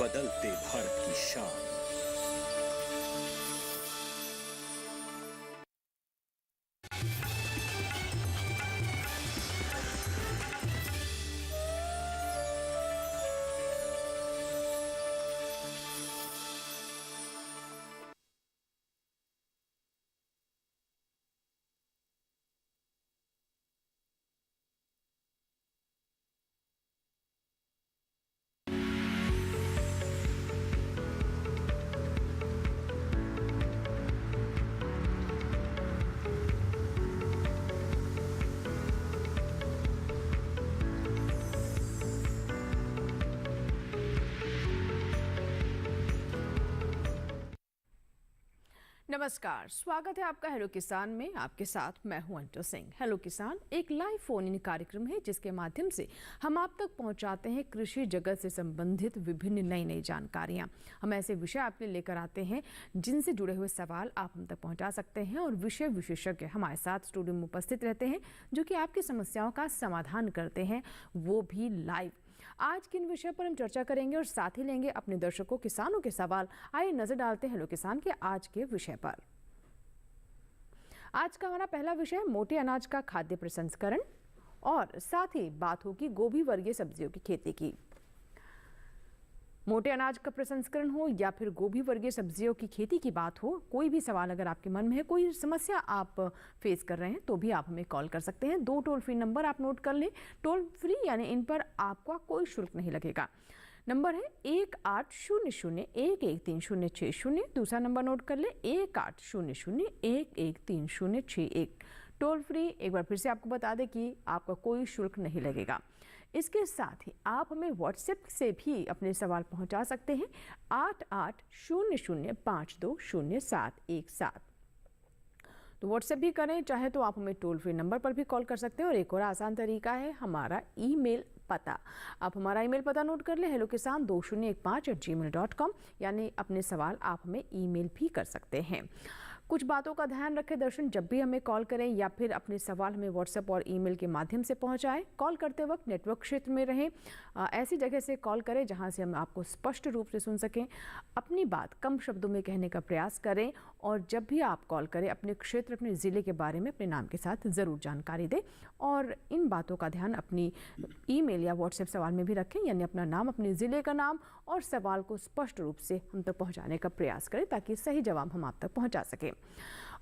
बदलते भारत की शान। नमस्कार, स्वागत है आपका हेलो किसान में। आपके साथ मैं हूं अंटू सिंह। हेलो किसान एक लाइव फोन इन कार्यक्रम है जिसके माध्यम से हम आप तक पहुंचाते हैं कृषि जगत से संबंधित विभिन्न नई जानकारियां। हम ऐसे विषय आपके लिए लेकर आते हैं जिनसे जुड़े हुए सवाल आप हम तक पहुंचा सकते हैं और विषय विशेषज्ञ हमारे साथ स्टूडियो में उपस्थित रहते हैं जो कि आपकी समस्याओं का समाधान करते हैं, वो भी लाइव। आज किन विषय पर हम चर्चा करेंगे और साथ ही लेंगे अपने दर्शकों किसानों के सवाल। आइए नजर डालते हैं हेलो किसान के आज के विषय पर। आज का हमारा पहला विषय मोटे अनाज का खाद्य प्रसंस्करण और साथ ही बात होगी गोभी वर्गीय सब्जियों की खेती की। मोटे अनाज का प्रसंस्करण हो या फिर गोभी वर्गीय सब्जियों की खेती की बात हो, कोई भी सवाल अगर आपके मन में है, कोई समस्या आप फेस कर रहे हैं तो भी आप हमें कॉल कर सकते हैं। 2 टोल फ्री नंबर आप नोट कर लें, टोल फ्री यानी इन पर आपका कोई शुल्क नहीं लगेगा। नंबर है 1800-113060। दूसरा नंबर नोट कर ले 1800-113061। टोल फ्री एक बार फिर से आपको बता दें कि आपका कोई शुल्क नहीं लगेगा। इसके साथ ही आप हमें व्हाट्सएप से भी अपने सवाल पहुंचा सकते हैं 8800520717। तो व्हाट्सएप भी करें, चाहे तो आप हमें टोल फ्री नंबर पर भी कॉल कर सकते हैं। और एक और आसान तरीका है हमारा ईमेल पता। आप हमारा ईमेल पता नोट कर ले hellokisan2015@gmail.com, यानी अपने सवाल आप हमें ईमेल भी कर सकते हैं। कुछ बातों का ध्यान रखें दर्शन, जब भी हमें कॉल करें या फिर अपने सवाल हमें व्हाट्सएप और ईमेल के माध्यम से पहुंचाएं, कॉल करते वक्त नेटवर्क क्षेत्र में रहें। ऐसी जगह से कॉल करें जहां से हम आपको स्पष्ट रूप से सुन सकें। अपनी बात कम शब्दों में कहने का प्रयास करें और जब भी आप कॉल करें अपने क्षेत्र, अपने ज़िले के बारे में अपने नाम के साथ ज़रूर जानकारी दें। और इन बातों का ध्यान अपनी ईमेल या व्हाट्सएप सवाल में भी रखें, यानी अपना नाम, अपने ज़िले का नाम और सवाल को स्पष्ट रूप से हम तक पहुँचाने का प्रयास करें ताकि सही जवाब हम आप तक पहुँचा सकें।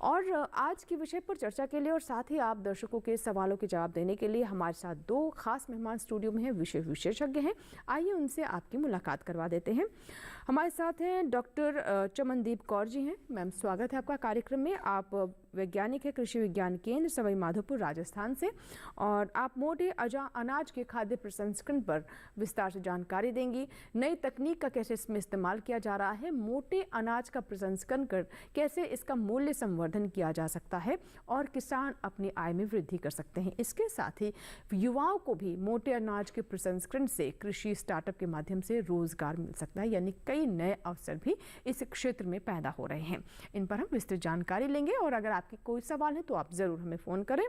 और आज के विषय पर चर्चा के लिए और साथ ही आप दर्शकों के सवालों के जवाब देने के लिए हमारे साथ 2 खास मेहमान स्टूडियो में हैं, विषय विशेषज्ञ हैं। आइए उनसे आपकी मुलाकात करवा देते हैं। हमारे साथ हैं डॉक्टर चमनदीप कौर जी हैं। मैम, स्वागत है आपका कार्यक्रम में। आप वैज्ञानिक है कृषि विज्ञान केंद्र सवाई माधोपुर राजस्थान से, और आप मोटे अनाज के खाद्य प्रसंस्करण पर विस्तार से जानकारी देंगी। नई तकनीक का कैसे इसमें इस्तेमाल किया जा रहा है, मोटे अनाज का प्रसंस्करण कर कैसे इसका मूल्य संवर्धन किया जा सकता है और किसान अपनी आय में वृद्धि कर सकते हैं। इसके साथ ही युवाओं को भी मोटे अनाज के प्रसंस्करण से कृषि स्टार्टअप के माध्यम से रोजगार मिल सकता है, यानी कई नए अवसर भी इस क्षेत्र में पैदा हो रहे हैं। इन पर हम विस्तृत जानकारी लेंगे और अगर आपके कोई सवाल है तो आप ज़रूर हमें फ़ोन करें।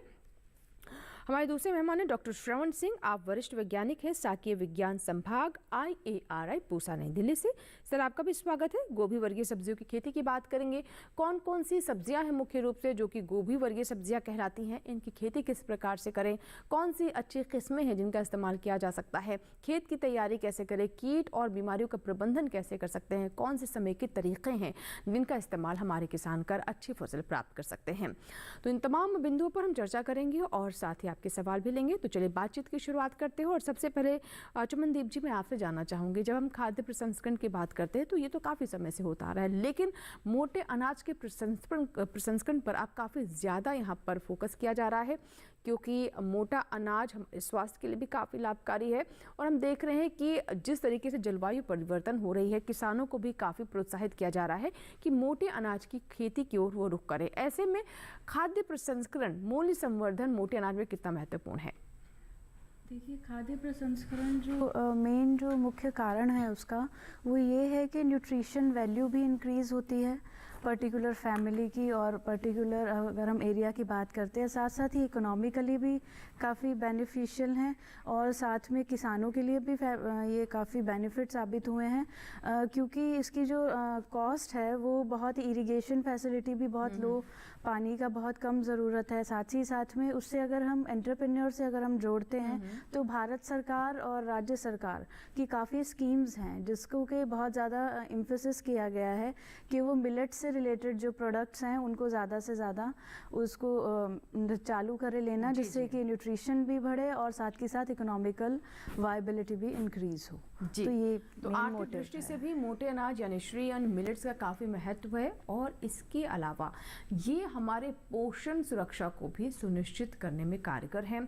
हमारे दूसरे मेहमान हैं डॉक्टर श्रवण सिंह। आप वरिष्ठ वैज्ञानिक हैं साकीय विज्ञान संभाग IARI पूसा नई दिल्ली से। सर, आपका भी स्वागत है। गोभी वर्गीय सब्जियों की खेती की बात करेंगे। कौन कौन सी सब्जियां हैं मुख्य रूप से जो कि गोभी वर्गीय सब्जियां कहलाती हैं, इनकी खेती किस प्रकार से करें, कौन सी अच्छी किस्में हैं जिनका इस्तेमाल किया जा सकता है, खेत की तैयारी कैसे करें, कीट और बीमारियों का प्रबंधन कैसे कर सकते हैं, कौन से समेकित तरीके हैं जिनका इस्तेमाल हमारे किसान कर अच्छी फसल प्राप्त कर सकते हैं। तो इन तमाम बिंदुओं पर हम चर्चा करेंगे और साथ ही आपके सवाल भी लेंगे। तो चलिए बातचीत की शुरुआत करते हैं। और सबसे पहले चमनदीप जी, मैं आपसे जानना चाहूँगी, जब हम खाद्य प्रसंस्करण की बात करते हैं तो ये तो काफ़ी समय से होता आ रहा है, लेकिन मोटे अनाज के प्रसंस्करण पर आप काफ़ी ज़्यादा यहाँ पर फोकस किया जा रहा है, क्योंकि मोटा अनाज स्वास्थ्य के लिए भी काफ़ी लाभकारी है। और हम देख रहे हैं कि जिस तरीके से जलवायु परिवर्तन हो रही है, किसानों को भी काफ़ी प्रोत्साहित किया जा रहा है कि मोटे अनाज की खेती की ओर वो रुख करें। ऐसे में खाद्य प्रसंस्करण, मूल्य संवर्धन मोटे अनाज में कितना महत्वपूर्ण है? देखिए, खाद्य प्रसंस्करण जो मेन जो मुख्य कारण है उसका वो ये है कि न्यूट्रिशन वैल्यू भी इंक्रीज़ होती है पर्टिकुलर फैमिली की और पर्टिकुलर अगर हम एरिया की बात करते हैं, साथ साथ ही इकोनॉमिकली भी काफ़ी बेनिफिशियल हैं और साथ में किसानों के लिए भी ये काफ़ी बेनिफिट साबित हुए हैं, क्योंकि इसकी जो कॉस्ट है वो बहुत इरिगेशन फैसिलिटी भी बहुत लो, पानी का बहुत कम ज़रूरत है। साथ ही साथ में उससे अगर हम एंटरप्रेन्योर से अगर हम जोड़ते हैं तो भारत सरकार और राज्य सरकार की काफ़ी स्कीम्स हैं जिसको कि बहुत ज़्यादा एम्फेसिस किया गया है कि वो मिलेट से रिलेटेड जो प्रोडक्ट्स हैं उनको ज़्यादा से ज़्यादा उसको चालू करे लेना, जिससे कि न्यूट्रिशन भी बढ़े और साथ के साथ इकोनॉमिकल वायबिलिटी भी इंक्रीज़ हो। जी। तो ये तो आर्थिक दृष्टि से भी मोटे अनाज यानी श्री अन्न मिलेट्स का काफ़ी महत्व है और इसके अलावा ये हमारे पोषण सुरक्षा को भी सुनिश्चित करने में कारगर है।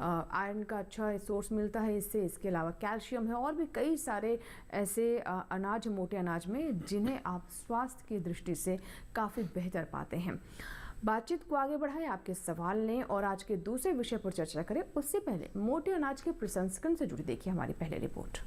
आयरन का अच्छा सोर्स मिलता है इससे, इसके अलावा कैल्शियम है और भी कई सारे ऐसे अनाज मोटे अनाज में जिन्हें आप स्वास्थ्य की दृष्टि से काफ़ी बेहतर पाते हैं। बातचीत को आगे बढ़ाएं, आपके सवाल लें और आज के दूसरे विषय पर चर्चा करें। उससे पहले मोटे अनाज के प्रसंस्करण से जुड़ी देखिए हमारी पहले रिपोर्ट।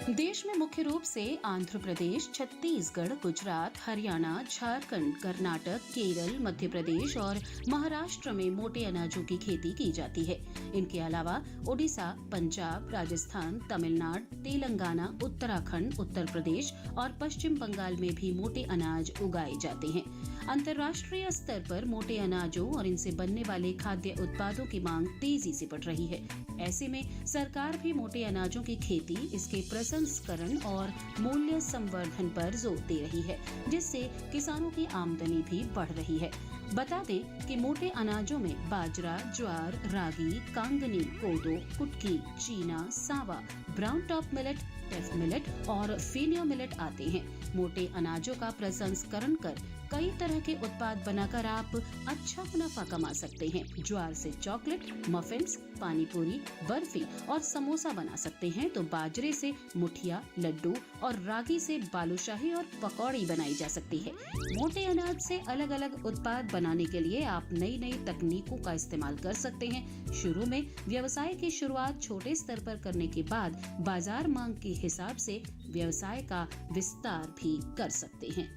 देश में मुख्य रूप से आंध्र प्रदेश, छत्तीसगढ़, गुजरात, हरियाणा, झारखंड, कर्नाटक, केरल, मध्य प्रदेश और महाराष्ट्र में मोटे अनाजों की खेती की जाती है। इनके अलावा ओडिशा, पंजाब, राजस्थान, तमिलनाडु, तेलंगाना, उत्तराखंड, उत्तर प्रदेश और पश्चिम बंगाल में भी मोटे अनाज उगाए जाते हैं। अंतर्राष्ट्रीय स्तर पर मोटे अनाजों और इनसे बनने वाले खाद्य उत्पादों की मांग तेजी से बढ़ रही है। ऐसे में सरकार भी मोटे अनाजों की खेती, इसके प्रसंस्करण और मूल्य संवर्धन पर जोर दे रही है, जिससे किसानों की आमदनी भी बढ़ रही है। बता दें कि मोटे अनाजों में बाजरा, ज्वार, रागी, कांगनी, कोदो, कुटकी, चीना, सावा, ब्राउन टॉप मिलेट, टेफ मिलेट और फेलियो मिलेट आते हैं। मोटे अनाजों का प्रसंस्करण कर कई तरह के उत्पाद बनाकर आप अच्छा मुनाफा कमा सकते हैं। ज्वार से चॉकलेट, मफिन्स, पानी पूरी, बर्फी और समोसा बना सकते हैं, तो बाजरे से मुठिया, लड्डू और रागी से बालूशाही और पकौड़ी बनाई जा सकती है। मोटे अनाज से अलग अलग उत्पाद बनाने के लिए आप नई नई तकनीकों का इस्तेमाल कर सकते हैं। शुरू में व्यवसाय की शुरुआत छोटे स्तर पर करने के बाद बाजार मांग के हिसाब से व्यवसाय का विस्तार भी कर सकते हैं।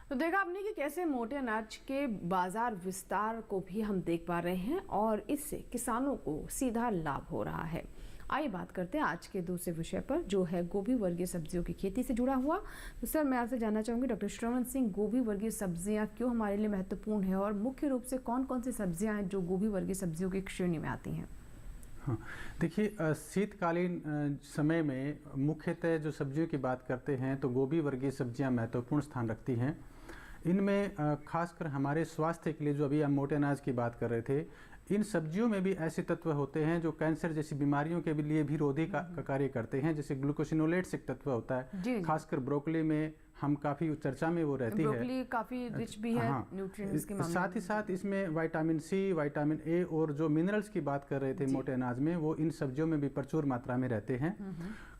तो देखा आपने कि कैसे मोटे अनाज के बाजार विस्तार को भी हम देख पा रहे हैं और इससे किसानों को सीधा लाभ हो रहा है। आइए बात करते हैं आज के दूसरे विषय पर, जो है गोभी वर्गीय सब्जियों की खेती से जुड़ा हुआ। तो सर, मैं आपसे जानना चाहूँगी डॉक्टर श्रवण सिंह, गोभी वर्गीय सब्जियां क्यों हमारे लिए महत्वपूर्ण है और मुख्य रूप से कौन कौन सी सब्जियां हैं जो गोभी वर्गीय सब्जियों की श्रेणी में आती हैं? हाँ, देखिए शीतकालीन समय में मुख्यतः जो सब्जियों की बात करते हैं तो गोभी वर्गीय सब्जियां महत्वपूर्ण स्थान रखती हैं। इनमें खासकर हमारे स्वास्थ्य के लिए, जो अभी हम मोटे अनाज की बात कर रहे थे, इन सब्जियों में भी ऐसे तत्व होते हैं जो कैंसर जैसी बीमारियों के लिए भी रोधी का कार्य करते हैं, जैसे ग्लूकोसिनोलेट्स एक तत्व होता है। खासकर ब्रोकली में हम काफ़ी चर्चा में वो रहती है। ब्रोकली काफ़ी रिच भी है न्यूट्रिएंट्स के मामले में। साथ ही साथ इसमें विटामिन सी, विटामिन ए और जो मिनरल्स की बात कर रहे थे मोटे अनाज में, वो इन सब्जियों में भी प्रचुर मात्रा में रहते हैं।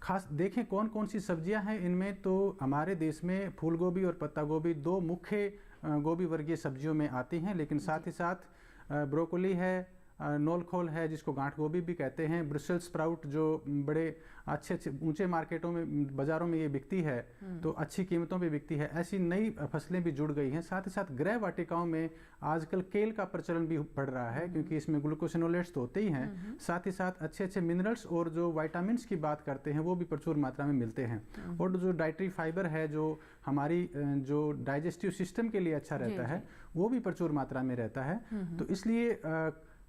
खास देखें कौन कौन सी सब्जियां हैं इनमें, तो हमारे देश में फूल गोभी और पत्ता गोभी दो मुख्य गोभी वर्गीय सब्जियों में आती हैं, लेकिन साथ ही साथ ब्रोकली है, नोलखोल है जिसको गांठ गोभी भी कहते हैं, ब्रुसेल्स स्प्राउट जो बड़े अच्छे ऊंचे मार्केटों में, बाजारों में ये बिकती है तो अच्छी कीमतों पे बिकती है। ऐसी नई फसलें भी जुड़ गई हैं। साथ ही साथ गृह वाटिकाओं में आजकल केल का प्रचलन भी बढ़ रहा है, क्योंकि इसमें ग्लूकोसिनोलेट्स तो होते ही हैं, साथ ही साथ अच्छे अच्छे मिनरल्स और जो विटामिन्स की बात करते हैं वो भी प्रचुर मात्रा में मिलते हैं। और जो डाइटरी फाइबर है जो हमारी जो डाइजेस्टिव सिस्टम के लिए अच्छा रहता है, वो भी प्रचुर मात्रा में रहता है। तो इसलिए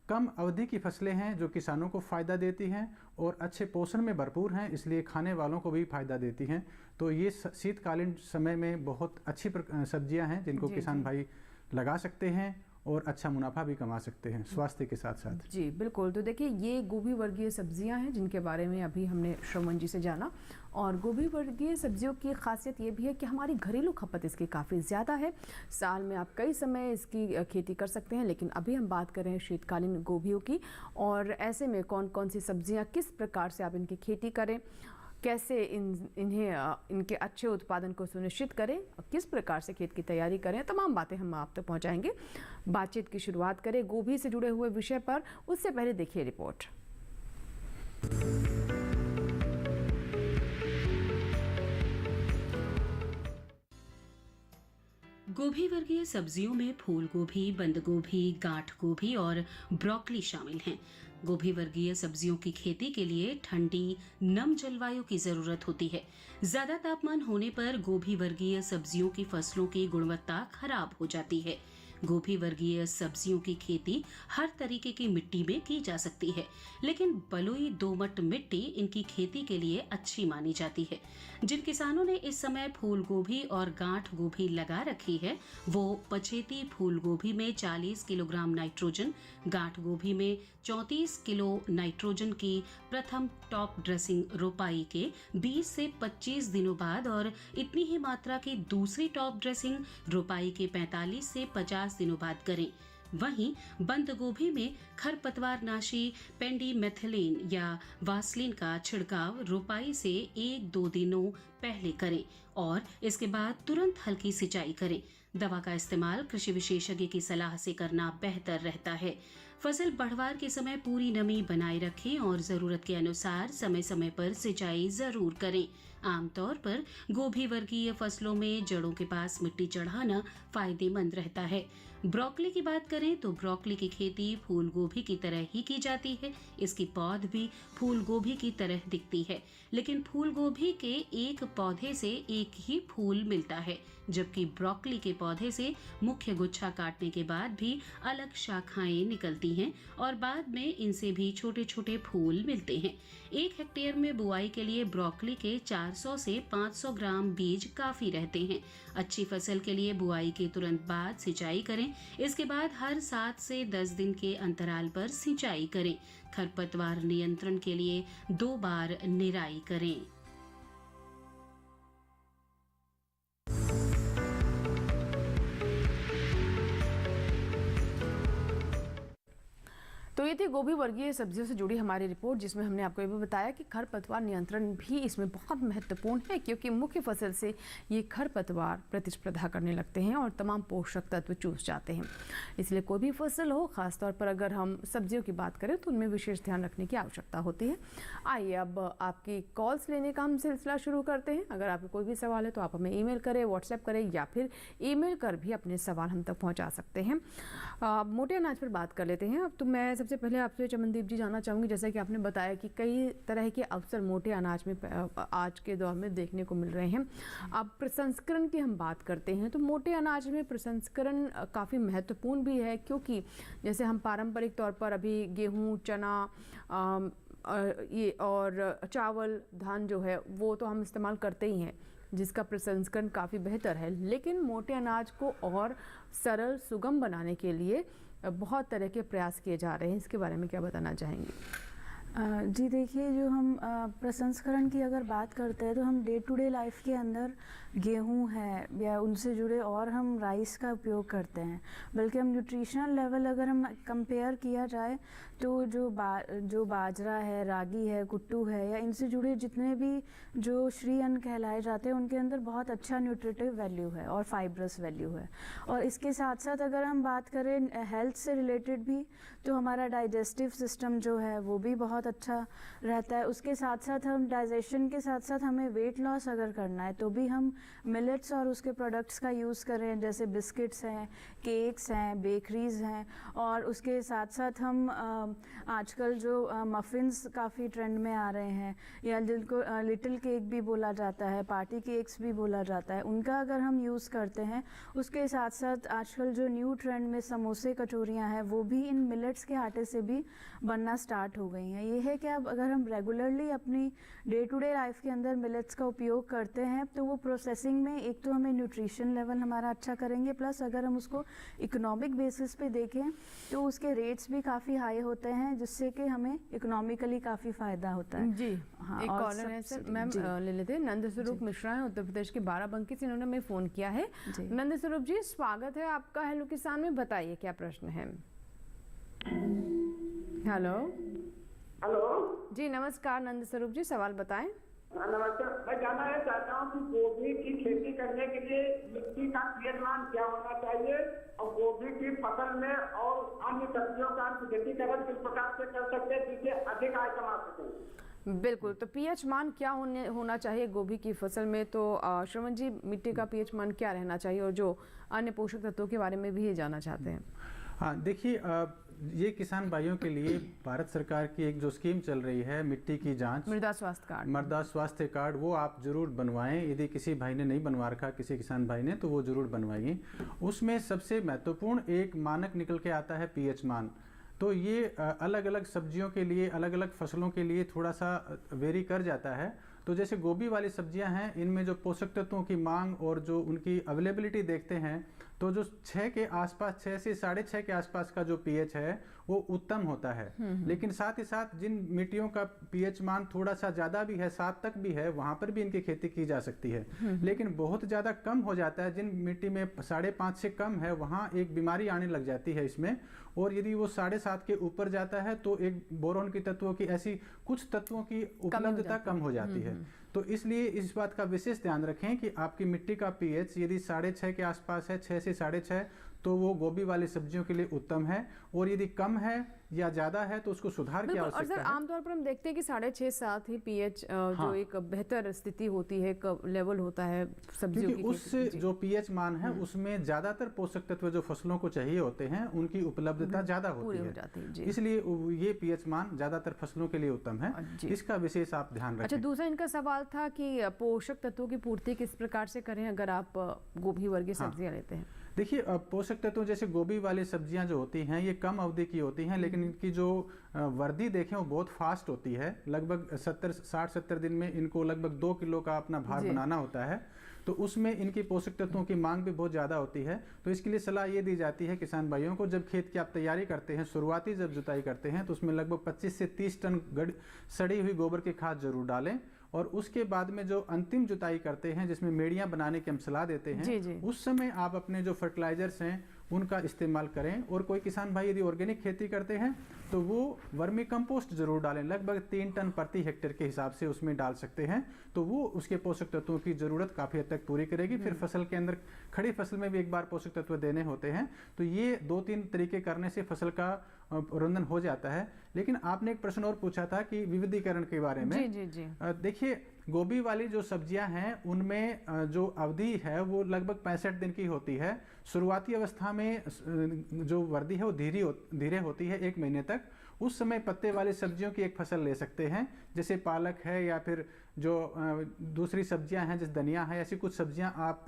कम अवधि की फसलें हैं जो किसानों को फ़ायदा देती हैं और अच्छे पोषण में भरपूर हैं, इसलिए खाने वालों को भी फ़ायदा देती हैं। तो ये शीतकालीन समय में बहुत अच्छी सब्जियां हैं जिनको किसान भाई लगा सकते हैं और अच्छा मुनाफा भी कमा सकते हैं स्वास्थ्य के साथ साथ। जी बिल्कुल। तो देखिए, ये गोभी वर्गीय सब्जियां हैं जिनके बारे में अभी हमने श्रवण जी से जाना। और गोभी वर्गीय सब्जियों की खासियत ये भी है कि हमारी घरेलू खपत इसकी काफ़ी ज़्यादा है। साल में आप कई समय इसकी खेती कर सकते हैं, लेकिन अभी हम बात कर रहे हैं शीतकालीन गोभियों की। और ऐसे में कौन कौन सी सब्जियां, किस प्रकार से आप इनकी खेती करें, कैसे इनके अच्छे उत्पादन को सुनिश्चित करें, किस प्रकार से खेत की तैयारी करें, तमाम बातें हम आप तक पहुंचाएंगे। बातचीत की शुरुआत करें गोभी से जुड़े हुए विषय पर, उससे पहले देखिए रिपोर्ट। गोभी वर्गीय सब्जियों में फूल गोभी, बंद गोभी, गांठ गोभी और ब्रोकली शामिल हैं। गोभी वर्गीय सब्जियों की खेती के लिए ठंडी, नम जलवायु की जरूरत होती है। ज्यादा तापमान होने पर गोभी वर्गीय सब्जियों की फसलों की गुणवत्ता खराब हो जाती है। गोभी वर्गीय सब्जियों की खेती हर तरीके की मिट्टी में की जा सकती है, लेकिन बलुई दोमट मिट्टी इनकी खेती के लिए अच्छी मानी जाती है। जिन किसानों ने इस समय फूल गोभी और गांठ गोभी लगा रखी है, वो पछेती फूल गोभी में 40 किलोग्राम नाइट्रोजन, गांठ गोभी में 34 किलो नाइट्रोजन की प्रथम टॉप ड्रेसिंग रोपाई के 20 से 25 दिनों बाद और इतनी ही मात्रा की दूसरी टॉप ड्रेसिंग रोपाई के 45 से 50 दिनों बाद करें। वहीं बंद गोभी में खरपतवार नाशी पेंडीमेथिलीन या वासलिन का छिड़काव रोपाई से 1-2 दिनों पहले करें और इसके बाद तुरंत हल्की सिंचाई करें। दवा का इस्तेमाल कृषि विशेषज्ञ की सलाह से करना बेहतर रहता है। फसल बढ़वार के समय पूरी नमी बनाए रखें और जरूरत के अनुसार समय समय पर सिंचाई जरूर करें। आमतौर पर गोभी वर्गीय फसलों में जड़ों के पास मिट्टी चढ़ाना फायदेमंद रहता है। ब्रोकली की बात करें तो ब्रोकली की खेती फूल गोभी की तरह ही की जाती है। इसकी पौध भी फूल गोभी की तरह दिखती है, लेकिन फूल गोभी के एक पौधे से एक ही फूल मिलता है, जबकि ब्रोकली के पौधे से मुख्य गुच्छा काटने के बाद भी अलग शाखाएं निकलती हैं और बाद में इनसे भी छोटे छोटे फूल मिलते हैं। 1 हेक्टेयर में बुआई के लिए ब्रोकली के 400 से 500 ग्राम बीज काफी रहते हैं। अच्छी फसल के लिए बुआई के तुरंत बाद सिंचाई करें। इसके बाद हर 7 से 10 दिन के अंतराल पर सिंचाई करें। खरपतवार नियंत्रण के लिए 2 बार निराई करें। तो ये थी गोभी वर्गीय सब्जियों से जुड़ी हमारी रिपोर्ट, जिसमें हमने आपको ये भी बताया कि खरपतवार नियंत्रण भी इसमें बहुत महत्वपूर्ण है, क्योंकि मुख्य फसल से ये खरपतवार प्रतिस्पर्धा करने लगते हैं और तमाम पोषक तत्व चूस जाते हैं। इसलिए कोई भी फसल हो, खासतौर पर अगर हम सब्जियों की बात करें तो उनमें विशेष ध्यान रखने की आवश्यकता होती है। आइए अब आपकी कॉल्स लेने का हम सिलसिला शुरू करते हैं। अगर आपको कोई भी सवाल है तो आप हमें ईमेल करें, व्हाट्सएप करें या फिर ईमेल कर भी अपने सवाल हम तक पहुँचा सकते हैं। मोटे अनाज पर बात कर लेते हैं। अब तो मैं सबसे पहले आपसे चमनदीप जी जानना चाहूँगी, जैसा कि आपने बताया कि कई तरह के अवसर मोटे अनाज में आज के दौर में देखने को मिल रहे हैं। अब प्रसंस्करण की हम बात करते हैं तो मोटे अनाज में प्रसंस्करण काफ़ी महत्वपूर्ण भी है, क्योंकि जैसे हम पारंपरिक तौर पर अभी गेहूँ, चना ये और चावल, धान जो है वो तो हम इस्तेमाल करते ही हैं, जिसका प्रसंस्करण काफ़ी बेहतर है। लेकिन मोटे अनाज को और सरल, सुगम बनाने के लिए बहुत तरह के प्रयास किए जा रहे हैं। इसके बारे में क्या बताना चाहेंगे? जी देखिए, जो हम प्रसंस्करण की अगर बात करते हैं तो हम डे टू डे लाइफ के अंदर गेहूं है या उनसे जुड़े और हम राइस का उपयोग करते हैं। बल्कि हम न्यूट्रिशनल लेवल अगर हम कंपेयर किया जाए तो जो बाजरा है, रागी है, कुट्टू है या इनसे जुड़े जितने भी जो श्री अन्न कहलाए जाते हैं, उनके अंदर बहुत अच्छा न्यूट्रिटिव वैल्यू है और फाइब्रस वैल्यू है। और इसके साथ साथ अगर हम बात करें हेल्थ से रिलेटेड भी, तो हमारा डाइजेस्टिव सिस्टम जो है वो भी बहुत अच्छा रहता है। उसके साथ साथ हम डाइजेशन के साथ साथ हमें वेट लॉस अगर करना है तो भी हम मिलेट्स और उसके प्रोडक्ट्स का यूज़ करें, जैसे बिस्किट्स हैं, केक्स हैं, बेकरीज़ हैं। और उसके साथ साथ हम आजकल जो मफ़िन्स काफ़ी ट्रेंड में आ रहे हैं, या जिनको लिटिल केक भी बोला जाता है, पार्टी केक्स भी बोला जाता है, उनका अगर हम यूज़ करते हैं। उसके साथ साथ आजकल जो न्यू ट्रेंड में समोसे, कचौरियाँ हैं, वो भी इन मिलेट्स के आटे से भी बनना स्टार्ट हो गई हैं। ये है कि अब अगर हम रेगुलरली अपनी डे टू डे लाइफ के अंदर मिलेट्स का उपयोग करते हैं तो वो प्रोसेसिंग में एक तो हमें न्यूट्रिशन लेवल हमारा अच्छा करेंगे, प्लस अगर हम उसको इकोनॉमिक बेसिस पे देखें तो उसके रेट्स भी काफ़ी हाई होते हैं, जिससे कि हमें इकोनॉमिकली काफ़ी फ़ायदा होता है। जी हाँ, एक और कॉलर है सर, मैम ले लेते हैं। नंद स्वरूप मिश्रा है, उत्तर प्रदेश के बाराबंकी से, इन्होंने हमें फ़ोन किया है। नंद स्वरूप जी, स्वागत है आपका हेलो किसान में। बताइए क्या प्रश्न है? हेलो हेलो जी, नमस्कार नंद स्वरूप जी, सवाल बताएं। नमस्ते। मैं जानना ये चाहता हूँ कि गोभी की खेती करने के लिए मिट्टी का पीएच मान क्या होना चाहिए और गोभी की फसल में और अन्य सब्जियों का खेती किस प्रकार से कर सकते हैं जिससे अधिक आय कमा सकें? बिल्कुल, तो पीएच मान क्या होना चाहिए गोभी की फसल में? तो श्रवण जी, मिट्टी का पीएच मान क्या रहना चाहिए और जो अन्य पोषक तत्वों के बारे में भी ये जानना चाहते हैं। हाँ, देखिए, ये किसान भाइयों के लिए भारत सरकार की एक जो स्कीम चल रही है मिट्टी की जांच, मृदा स्वास्थ्य कार्ड, मृदा स्वास्थ्य कार्ड, वो आप जरूर बनवाएं। यदि किसी भाई ने नहीं बनवा रखा, किसी किसान भाई ने, तो वो जरूर बनवाइए। उसमें सबसे महत्वपूर्ण एक मानक निकल के आता है पीएच मान। तो ये अलग अलग सब्जियों के लिए, अलग अलग फसलों के लिए थोड़ा सा वेरी कर जाता है। तो जैसे गोभी वाली सब्जियां हैं, इनमें जो पोषक तत्वों की मांग और जो उनकी अवेलेबिलिटी देखते हैं, तो जो 6 के आसपास, 6 से 6.5 के आसपास का जो पीएच है वो उत्तम होता है। लेकिन साथ ही साथ जिन मिट्टियों का पीएच मान थोड़ा सा ज़्यादा भी है, 7 तक भी है, वहाँ पर भी इनकी खेती की जा सकती है। लेकिन बहुत ज़्यादा कम हो जाता है, जिन मिट्टी में 5.5 से कम है, वहाँ एक बीमारी आने लग जाती है इसमें। और यदि वो 7.5 के ऊपर जाता है तो एक बोरोन की तत्वों की, ऐसी कुछ तत्वों की उपलब्धता कम हो जाती है। तो इसलिए इस बात का विशेष ध्यान रखें कि आपकी मिट्टी का पीएच यदि 6.5 के आसपास है, 6 से 6.5, तो वो गोभी वाली सब्जियों के लिए उत्तम है। और यदि कम है या ज्यादा है तो उसको सुधार की आवश्यकता है। और सर, आमतौर पर हम देखते हैं कि 6.5-7 ही पीएच जो एक बेहतर स्थिति होती है, एक लेवल होता है सब्जियों की। उससे जो पीएच मान है उसमें ज्यादातर पोषक तत्व जो फसलों को चाहिए होते हैं उनकी उपलब्धता ज्यादा होती है, इसलिए ये पीएच मान ज्यादातर फसलों के लिए उत्तम है। इसका विशेष आप ध्यान रखें। अच्छा, दूसरा इनका सवाल था कि पोषक तत्वों की पूर्ति किस प्रकार से करें अगर आप गोभी वर्गीय सब्जियां लेते हैं। देखिए, पोषक तत्व जैसे गोभी वाली सब्जियां जो होती हैं ये कम अवधि की होती हैं, लेकिन इनकी जो वृद्धि देखें वो बहुत फास्ट होती है। लगभग 60-70 दिन में इनको लगभग 2 किलो का अपना भार बनाना होता है। तो उसमें इनकी पोषक तत्वों की मांग भी बहुत ज़्यादा होती है। तो इसके लिए सलाह ये दी जाती है किसान भाइयों को, जब खेत की आप तैयारी करते हैं, शुरुआती जब जुताई करते हैं, तो उसमें लगभग 25 से 30 टन सड़ी हुई गोबर की खाद जरूर डालें। और उसके बाद में जो अंतिम जुताई करते हैं, जिसमें मेड़ियां बनाने की हम सलाह देते हैं, उस समय आप अपने जो फर्टिलाइजर्स हैं उनका इस्तेमाल करें। और कोई किसान भाई यदि ऑर्गेनिक खेती करते हैं तो वो वर्मी कंपोस्ट जरूर डालें, लगभग 3 टन प्रति हेक्टेयर के हिसाब से उसमें डाल सकते हैं। तो वो उसके पोषक तत्वों की जरूरत काफी हद तक पूरी करेगी। फिर फसल के अंदर, खड़ी फसल में भी एक बार पोषक तत्व देने होते हैं। तो ये 2-3 तरीके करने से फसल का प्रबंधन हो जाता है। लेकिन आपने एक प्रश्न और पूछा था कि विविधीकरण के बारे में। जी। देखिए, गोभी वाली जो सब्जियां हैं उनमें जो अवधि है वो लगभग 65 दिन की होती है। शुरुआती अवस्था में जो वृद्धि है वो धीरे होती है 1 महीने तक। उस समय पत्ते वाली सब्जियों की एक फसल ले सकते हैं, जैसे पालक है या फिर जो दूसरी सब्जियां हैं जैसे धनिया है, ऐसी कुछ सब्जियां आप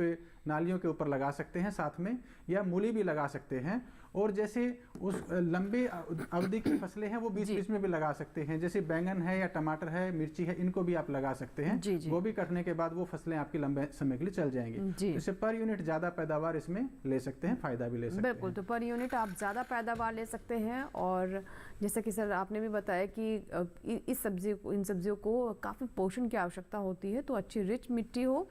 नालियों के ऊपर लगा सकते हैं साथ में, या मूली भी लगा सकते हैं। और जैसे उस लंबे अवधि की फसलें हैं वो बीच में भी लगा सकते हैं, जैसे बैंगन है या टमाटर है, मिर्ची है, इनको भी आप लगा सकते हैं। गोभी कटने के बाद वो फसलें आपकी लंबे समय के लिए चल जाएंगी। इससे पर यूनिट ज्यादा पैदावार इसमें ले सकते हैं, फायदा भी ले सकते हैं। बिल्कुल, तो पर यूनिट आप ज्यादा पैदावार ले सकते हैं। और जैसा कि सर आपने भी बताया कि इन सब्जियों को काफी पोषण की आवश्यकता होती है, तो अच्छी रिच मिट्टी हो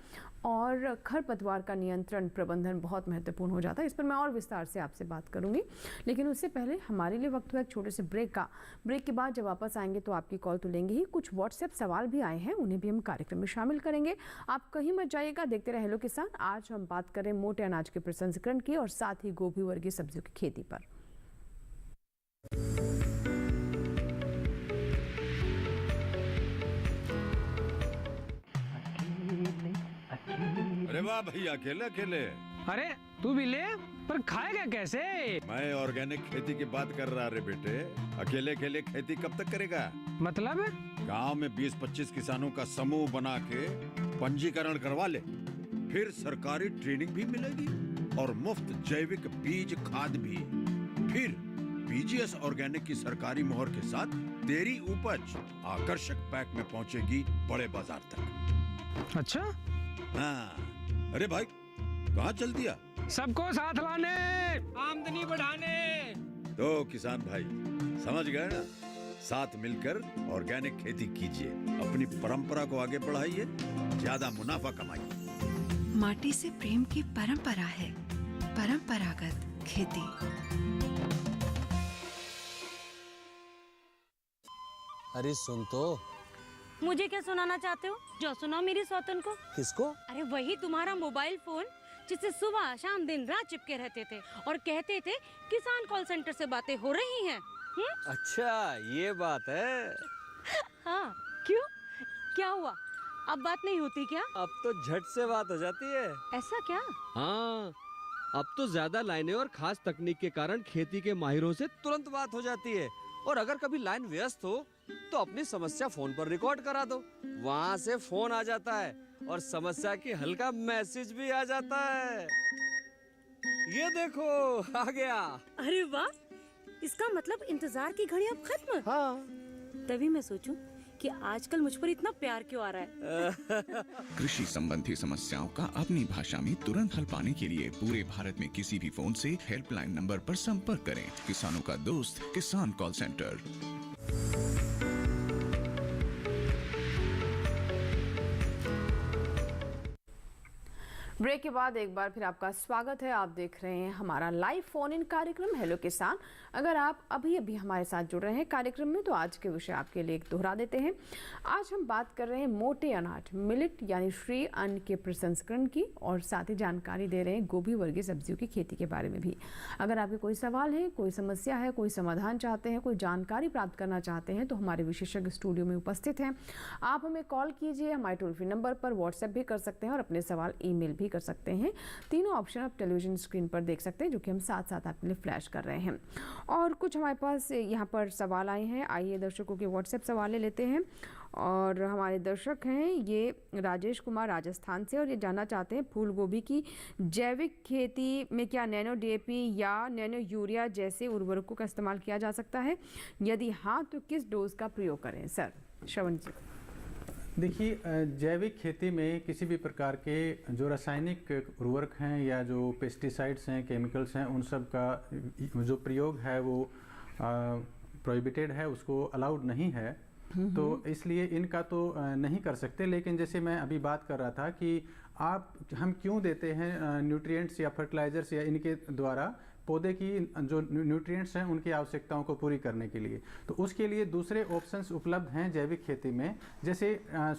और खरपतवार का नियंत्रण प्रबंधन बहुत महत्वपूर्ण हो जाता है। इस पर मैं और विस्तार से आपसे बात करूंगी, लेकिन उससे पहले हमारे लिए वक्त हुआ एक छोटे से ब्रेक का। ब्रेक के बाद जब वापस आएंगे तो आपकी कॉल तो लेंगे ही, कुछ व्हाट्सएप सवाल भी आए हैं, उन्हें भी हम कार्यक्रम में शामिल करेंगे। आप कहीं मत जाइएगा, देखते रहे हेलो किसान। आज हम बात करें मोटे अनाज के प्रसंस्करण की और साथ ही गोभी वर्गीय सब्जियों की खेती पर। अरे वाह भैया, अकेले अकेले। अरे तू भी ले, पर खाएगा कैसे? मैं ऑर्गेनिक खेती की बात कर रहा रे बेटे। अकेले अकेले खेती कब तक करेगा? मतलब गांव में 20-25 किसानों का समूह बना के पंजीकरण करवा ले, फिर सरकारी ट्रेनिंग भी मिलेगी और मुफ्त जैविक बीज खाद भी। फिर पीजीएस ऑर्गेनिक की सरकारी मोहर के साथ तेरी उपज आकर्षक पैक में पहुंचेगी बड़े बाजार तक। अच्छा? हाँ। अरे भाई, कहाँ चल दिया? सबको साथ लाने, आमदनी बढ़ाने। तो किसान भाई समझ गए ना? साथ मिलकर ऑर्गेनिक खेती कीजिए, अपनी परंपरा को आगे बढ़ाइए, ज्यादा मुनाफा कमाइए। माटी से प्रेम की परंपरा है परंपरागत खेती। अरे सुन तो, मुझे क्या सुनाना चाहते हो? जो सुनाओ मेरी सौतन को। किसको? अरे वही तुम्हारा मोबाइल फोन जिससे सुबह शाम दिन रात चिपके रहते थे और कहते थे किसान कॉल सेंटर से बातें हो रही हैं। अच्छा ये बात है। हाँ क्यों, क्या हुआ? अब बात नहीं होती क्या? अब तो झट से बात हो जाती है। ऐसा क्या? हाँ, अब तो ज्यादा लाइनें और खास तकनीक के कारण खेती के माहिरों से तुरंत बात हो जाती है। और अगर कभी लाइन व्यस्त हो तो अपनी समस्या फोन पर रिकॉर्ड करा दो, वहाँ से फोन आ जाता है और समस्या की हल का मैसेज भी आ जाता है। ये देखो आ गया। अरे वाह, इसका मतलब इंतजार की घड़ी अब खत्म। हाँ। तभी मैं सोचूं कि आजकल मुझ पर इतना प्यार क्यों आ रहा है। कृषि संबंधी समस्याओं का अपनी भाषा में तुरंत हल पाने के लिए पूरे भारत में किसी भी फोन से हेल्पलाइन नंबर पर संपर्क करें। किसानों का दोस्त किसान कॉल सेंटर। ब्रेक के बाद एक बार फिर आपका स्वागत है। आप देख रहे हैं हमारा लाइव फोन इन कार्यक्रम हेलो किसान। अगर आप अभी अभी हमारे साथ जुड़ रहे हैं कार्यक्रम में तो आज के विषय आपके लिए दोहरा देते हैं। आज हम बात कर रहे हैं मोटे अनाज मिलेट यानी श्री अन्न के प्रसंस्करण की और साथ ही जानकारी दे रहे हैं गोभी वर्गीय सब्जियों की खेती के बारे में भी। अगर आपके कोई सवाल है, कोई समस्या है, कोई समाधान चाहते हैं, कोई जानकारी प्राप्त करना चाहते हैं तो हमारे विशेषज्ञ स्टूडियो में उपस्थित हैं। आप हमें कॉल कीजिए, हमारे टोल फ्री नंबर पर व्हाट्सएप भी कर सकते हैं और अपने सवाल ईमेल भी कर सकते हैं। तीनों ऑप्शन आप टेलीविजन स्क्रीन पर देख सकते हैं जो कि हम साथ साथ आपके लिए फ्लैश कर रहे हैं। और कुछ हमारे पास यहाँ पर सवाल आए हैं। आइए दर्शकों के व्हाट्सएप सवाल ले लेते हैं। और हमारे दर्शक हैं ये राजेश कुमार राजस्थान से और ये जानना चाहते हैं फूल गोभी की जैविक खेती में क्या नैनो डीएपी या नैनो यूरिया जैसे उर्वरकों का इस्तेमाल किया जा सकता है? यदि हाँ तो किस डोज का प्रयोग करें? सर श्रवण जी। देखिए, जैविक खेती में किसी भी प्रकार के जो रासायनिक उर्वरक हैं या जो पेस्टिसाइड्स हैं, केमिकल्स हैं, उन सब का जो प्रयोग है वो प्रोहिबिटेड है, उसको अलाउड नहीं है। तो इसलिए इनका तो नहीं कर सकते। लेकिन जैसे मैं अभी बात कर रहा था कि हम क्यों देते हैं न्यूट्रिएंट्स या फर्टिलाइजर्स या इनके द्वारा पौधे की जो न्यूट्रिएंट्स हैं उनकी आवश्यकताओं को पूरी करने के लिए, तो उसके लिए दूसरे ऑप्शंस उपलब्ध हैं जैविक खेती में। जैसे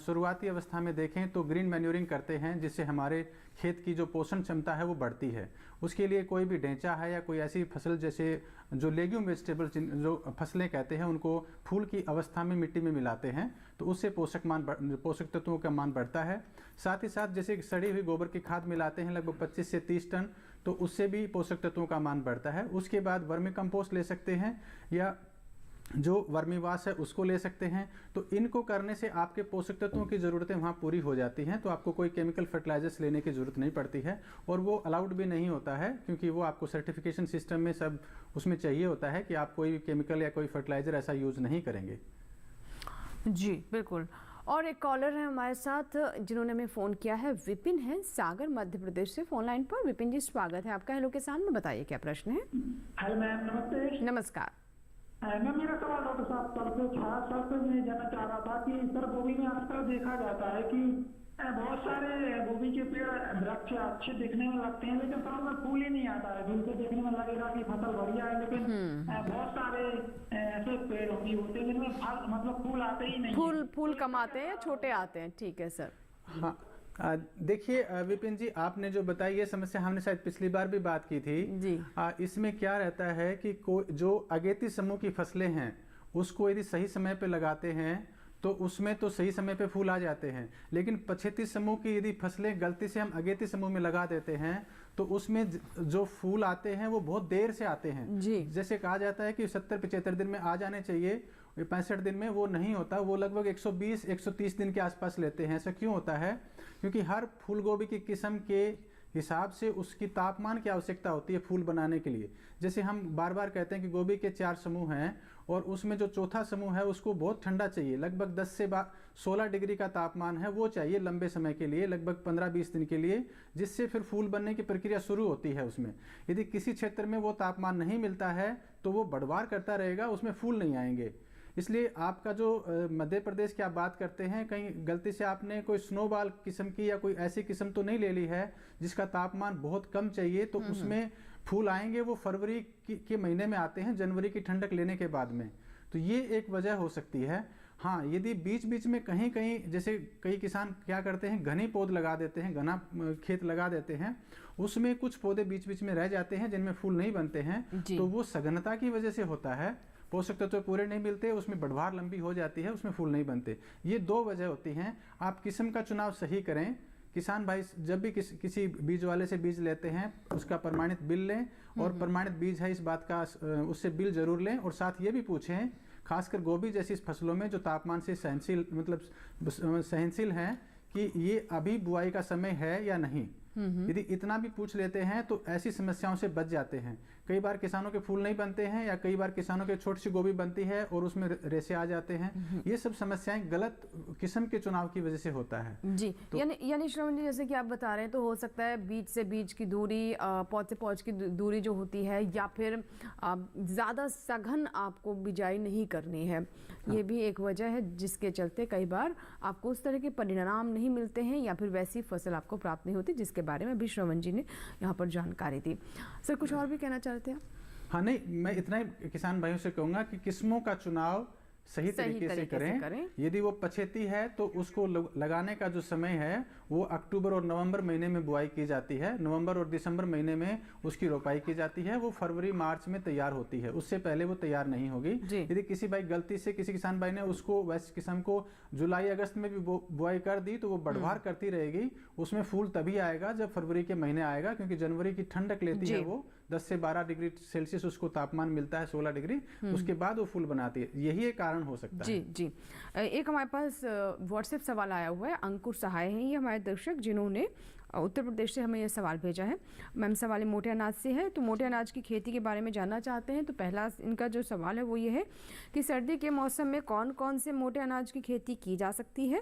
शुरुआती अवस्था में देखें तो ग्रीन मैन्यूरिंग करते हैं जिससे हमारे खेत की जो पोषण क्षमता है वो बढ़ती है। उसके लिए कोई भी ढेंचा है या कोई ऐसी फसल जैसे जो लेग्यूम वेजिटेबल जो फसलें कहते हैं उनको फूल की अवस्था में मिट्टी में मिलाते हैं तो उससे पोषक तत्वों का मान बढ़ता है। साथ ही साथ जैसे सड़ी हुई गोबर की खाद मिलाते हैं लगभग 25 से 30 टन, तो उससे भी पोषक तत्वों का मान बढ़ता है। उसके बाद वर्मी कंपोस्ट ले सकते हैं या जो वर्मीवास है उसको ले सकते हैं। तो इनको करने से आपके पोषक तत्वों की ज़रूरतें वहाँ पूरी हो जाती हैं, तो आपको कोई केमिकल फर्टिलाइजर्स लेने की ज़रूरत नहीं पड़ती है और वो अलाउड भी नहीं होता है क्योंकि वो आपको सर्टिफिकेशन सिस्टम में सब उसमें चाहिए होता है कि आप कोई केमिकल या कोई फर्टिलाइज़र ऐसा यूज़ नहीं करेंगे। जी बिल्कुल। और एक कॉलर है हमारे साथ जिन्होंने हमें फ़ोन किया है, विपिन है सागर मध्य प्रदेश से फ़ोन लाइन पर। विपिन जी स्वागत है आपका हेलो किसान में। बताइए क्या प्रश्न है? हेलो मैम, नमस्ते। नमस्कार मैम मेरा सवाल डॉक्टर साहब सर से मैं जानना चाह रहा था कि सर गोभी में आजकल देखा जाता है कि बहुत सारे गोभी के पेड़ वृक्ष अच्छे दिखने में लगते हैं लेकिन सर में फूल ही नहीं आता है। दूर से देखने में लगेगा कि फसल बढ़िया है लेकिन बहुत सारे ऐसे पेड़ होते हैं जिनमें फल मतलब फूल आते ही नहीं। फूल कम आते हैं या छोटे आते हैं? ठीक है सर। हाँ देखिए विपिन जी, आपने जो बताई ये समस्या हमने शायद पिछली बार भी बात की थी जी। इसमें क्या रहता है कि जो अगेती समूह की फसलें हैं उसको यदि सही समय पे लगाते हैं तो उसमें तो सही समय पे फूल आ जाते हैं, लेकिन पछेती समूह की यदि फसलें गलती से हम अगेती समूह में लगा देते हैं तो उसमें जो फूल आते हैं वो बहुत देर से आते हैं जी। जैसे कहा जाता है कि 70-75 दिन में आ जाने चाहिए, 65 दिन में वो नहीं होता, वो लगभग 120-130 दिन के आसपास लेते हैं। ऐसा क्यों होता है? क्योंकि हर फूल गोभी की किस्म के हिसाब से उसकी तापमान की आवश्यकता होती है फूल बनाने के लिए। जैसे हम बार बार कहते हैं कि गोभी के 4 समूह हैं और उसमें जो चौथा समूह है उसको बहुत ठंडा चाहिए, लगभग 10 से 16 डिग्री का तापमान है वो चाहिए लंबे समय के लिए, लगभग 15-20 दिन के लिए, जिससे फिर फूल बनने की प्रक्रिया शुरू होती है उसमें। यदि किसी क्षेत्र में वो तापमान नहीं मिलता है तो वो बढ़वार करता रहेगा, उसमें फूल नहीं आएंगे। इसलिए आपका जो मध्य प्रदेश की आप बात करते हैं, कहीं गलती से आपने कोई स्नोबॉल किस्म की या कोई ऐसी किस्म तो नहीं ले ली है जिसका तापमान बहुत कम चाहिए, तो उसमें फूल आएंगे वो फरवरी के महीने में आते हैं, जनवरी की ठंडक लेने के बाद में। तो ये एक वजह हो सकती है। हाँ, यदि बीच बीच में कहीं कहीं, जैसे कई किसान क्या करते हैं, घने पौध लगा देते हैं, घना खेत लगा देते हैं, उसमें कुछ पौधे बीच बीच में रह जाते हैं जिनमें फूल नहीं बनते हैं, तो वो सघनता की वजह से होता है, पोषक तत्व पूरे नहीं मिलते, उसमें बढ़वार लंबी हो जाती है, उसमें फूल नहीं बनते। ये 2 वजह होती हैं। आप किस्म का चुनाव सही करें। किसान भाई जब भी किसी बीज वाले से बीज लेते हैं, उसका प्रमाणित बिल लें, और प्रमाणित बीज है इस बात का उससे बिल जरूर लें, और साथ ये भी पूछें, खासकर गोभी जैसी फसलों में जो तापमान से सहनशील, मतलब सहनशील हैं, कि ये अभी बुआई का समय है या नहीं। यदि इतना भी पूछ लेते हैं तो ऐसी समस्याओं से बच जाते हैं। कई बार किसानों के फूल नहीं बनते हैं, या कई बार किसानों के छोटी सी गोभी बनती है और उसमें रेशे आ जाते हैं। ये सब समस्याएं गलत किस्म के चुनाव की वजह से होता है जी। तो यानी श्रवण जी, जैसे कि आप बता रहे हैं, तो हो सकता है बीज से बीज की दूरी, पौध से पौध की दूरी जो होती है, या फिर ज़्यादा सघन आपको बिजाई नहीं करनी है। ये भी एक वजह है जिसके चलते कई बार आपको उस तरह के परिणाम नहीं मिलते हैं, या फिर वैसी फसल आपको प्राप्त नहीं होती, जिसके बारे में भी श्रवण जी ने यहाँ पर जानकारी दी। सर, कुछ और भी कहना चाहते हैं? हाँ, नहीं, मैं इतना ही किसान भाइयों से कहूँगा कि किस्मों का चुनाव सही तरीके से करें। यदि वो पछेती है तो उसको लगाने का जो समय है वो अक्टूबर और नवंबर महीने में बुआई की जाती है, नवंबर और दिसंबर महीने में उसकी रोपाई की जाती है, वो फरवरी मार्च में तैयार होती है, उससे पहले वो तैयार नहीं होगी। यदि किसी भाई गलती से, किसी किसान भाई ने उसको वैसी किस्म को जुलाई अगस्त में भी बुआई कर दी, तो वो बढ़वार करती रहेगी, उसमें फूल तभी आएगा जब फरवरी के महीने आएगा, क्योंकि जनवरी की ठंडक लेती है वो, 10 से 12 डिग्री सेल्सियस उसको तापमान मिलता है, 16 डिग्री, उसके बाद वो फूल बनाती है। यही एक कारण हो सकता है। जी। एक हमारे पास व्हाट्सएप सवाल आया हुआ है, अंकुर सहाय हैं ये हमारे दर्शक, जिन्होंने उत्तर प्रदेश से हमें ये सवाल भेजा है। मैम, सवाल मोटे अनाज से है, तो मोटे अनाज की खेती के बारे में जानना चाहते हैं। तो पहला इनका जो सवाल है वो ये है कि सर्दी के मौसम में कौन कौन से मोटे अनाज की खेती की जा सकती है,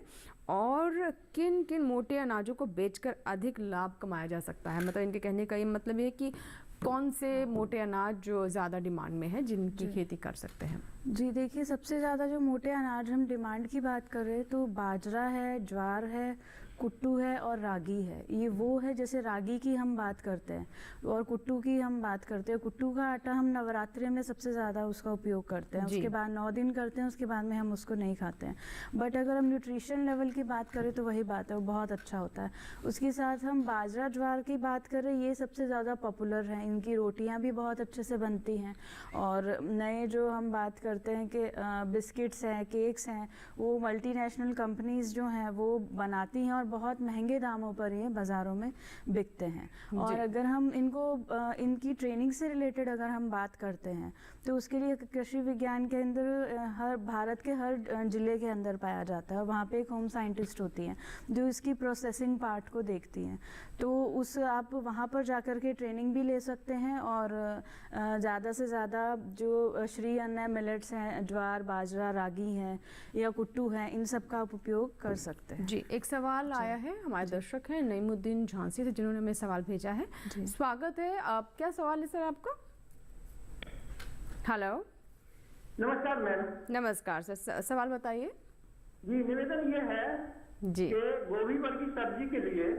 और किन किन मोटे अनाजों को बेचकर अधिक लाभ कमाया जा सकता है। मतलब इनके कहने का ये मतलब है कि कौन से मोटे अनाज जो ज़्यादा डिमांड में है, जिनकी खेती कर सकते हैं। जी देखिए, सबसे ज़्यादा जो मोटे अनाज हम डिमांड की बात कर रहे हैं तो बाजरा है, ज्वार है, कुट्टू है और रागी है। ये वो है, जैसे रागी की हम बात करते हैं और कुट्टू की हम बात करते हैं। कुट्टू का आटा हम नवरात्रि में सबसे ज़्यादा उसका उपयोग करते हैं, उसके बाद 9 दिन करते हैं, उसके बाद में हम उसको नहीं खाते हैं। बट अगर हम न्यूट्रिशन लेवल की बात करें तो वही बात है, वो बहुत अच्छा होता है। उसके साथ हम बाजरा ज्वार की बात करें, ये सबसे ज़्यादा पॉपुलर हैं, इनकी रोटियाँ भी बहुत अच्छे से बनती हैं। और नए जो हम बात करते हैं कि बिस्किट्स हैं, केक्स हैं, वो मल्टीनेशनल कंपनीज़ जो हैं वो बनाती हैं और बहुत महंगे दामों पर ये बाज़ारों में बिकते हैं। और अगर हम इनकी ट्रेनिंग से रिलेटेड अगर हम बात करते हैं तो उसके लिए कृषि विज्ञान केंद्र हर भारत के हर ज़िले के अंदर पाया जाता है। वहाँ पे एक होम साइंटिस्ट होती हैं जो इसकी प्रोसेसिंग पार्ट को देखती हैं। तो आप वहाँ पर जाकर के ट्रेनिंग भी ले सकते हैं और ज़्यादा से ज़्यादा जो श्री अन्न मिलेट्स हैं, ज्वार, बाजरा, रागी हैं या कुट्टू हैं, इन सब का आप उपयोग कर सकते हैं। जी, एक सवाल आया है, हमारे दर्शक हैं नईमुद्दीन झांसी से, जिन्होंने हमें सवाल भेजा है। स्वागत है। आप क्या सवाल है सर आपका? हेलो, नमस्कार मैम। नमस्कार सर, सवाल बताइए। जी, निवेदन ये है जी कि गोभी वर्गी सब्जी के लिए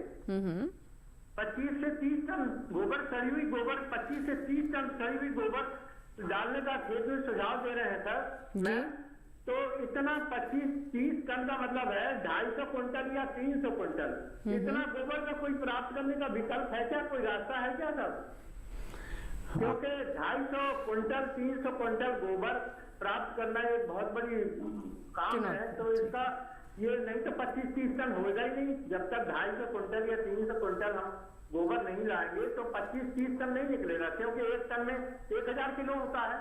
25 से 30 टन गोबर, सड़ी हुई गोबर, 25 से 30 टन सड़ी हुई गोबर डालने का खेत में सुझाव दे रहे हैं सर। तो इतना 25-30 टन का मतलब है 250 क्विंटल या 300 क्विंटल। इतना गोबर का कोई प्राप्त करने का विकल्प है क्या, कोई रास्ता है क्या सर? क्योंकि 250 क्विंटल 300 क्विंटल गोबर प्राप्त करना एक बहुत बड़ी काम है। तो इसका ये नहीं तो 25-30 टन होगा ही नहीं जब तक 250 क्विंटल या 300 क्विंटल हम गोबर नहीं लाएंगे, तो 25-30 टन नहीं निकलेगा, क्योंकि एक टन में 1000 किलो होता है।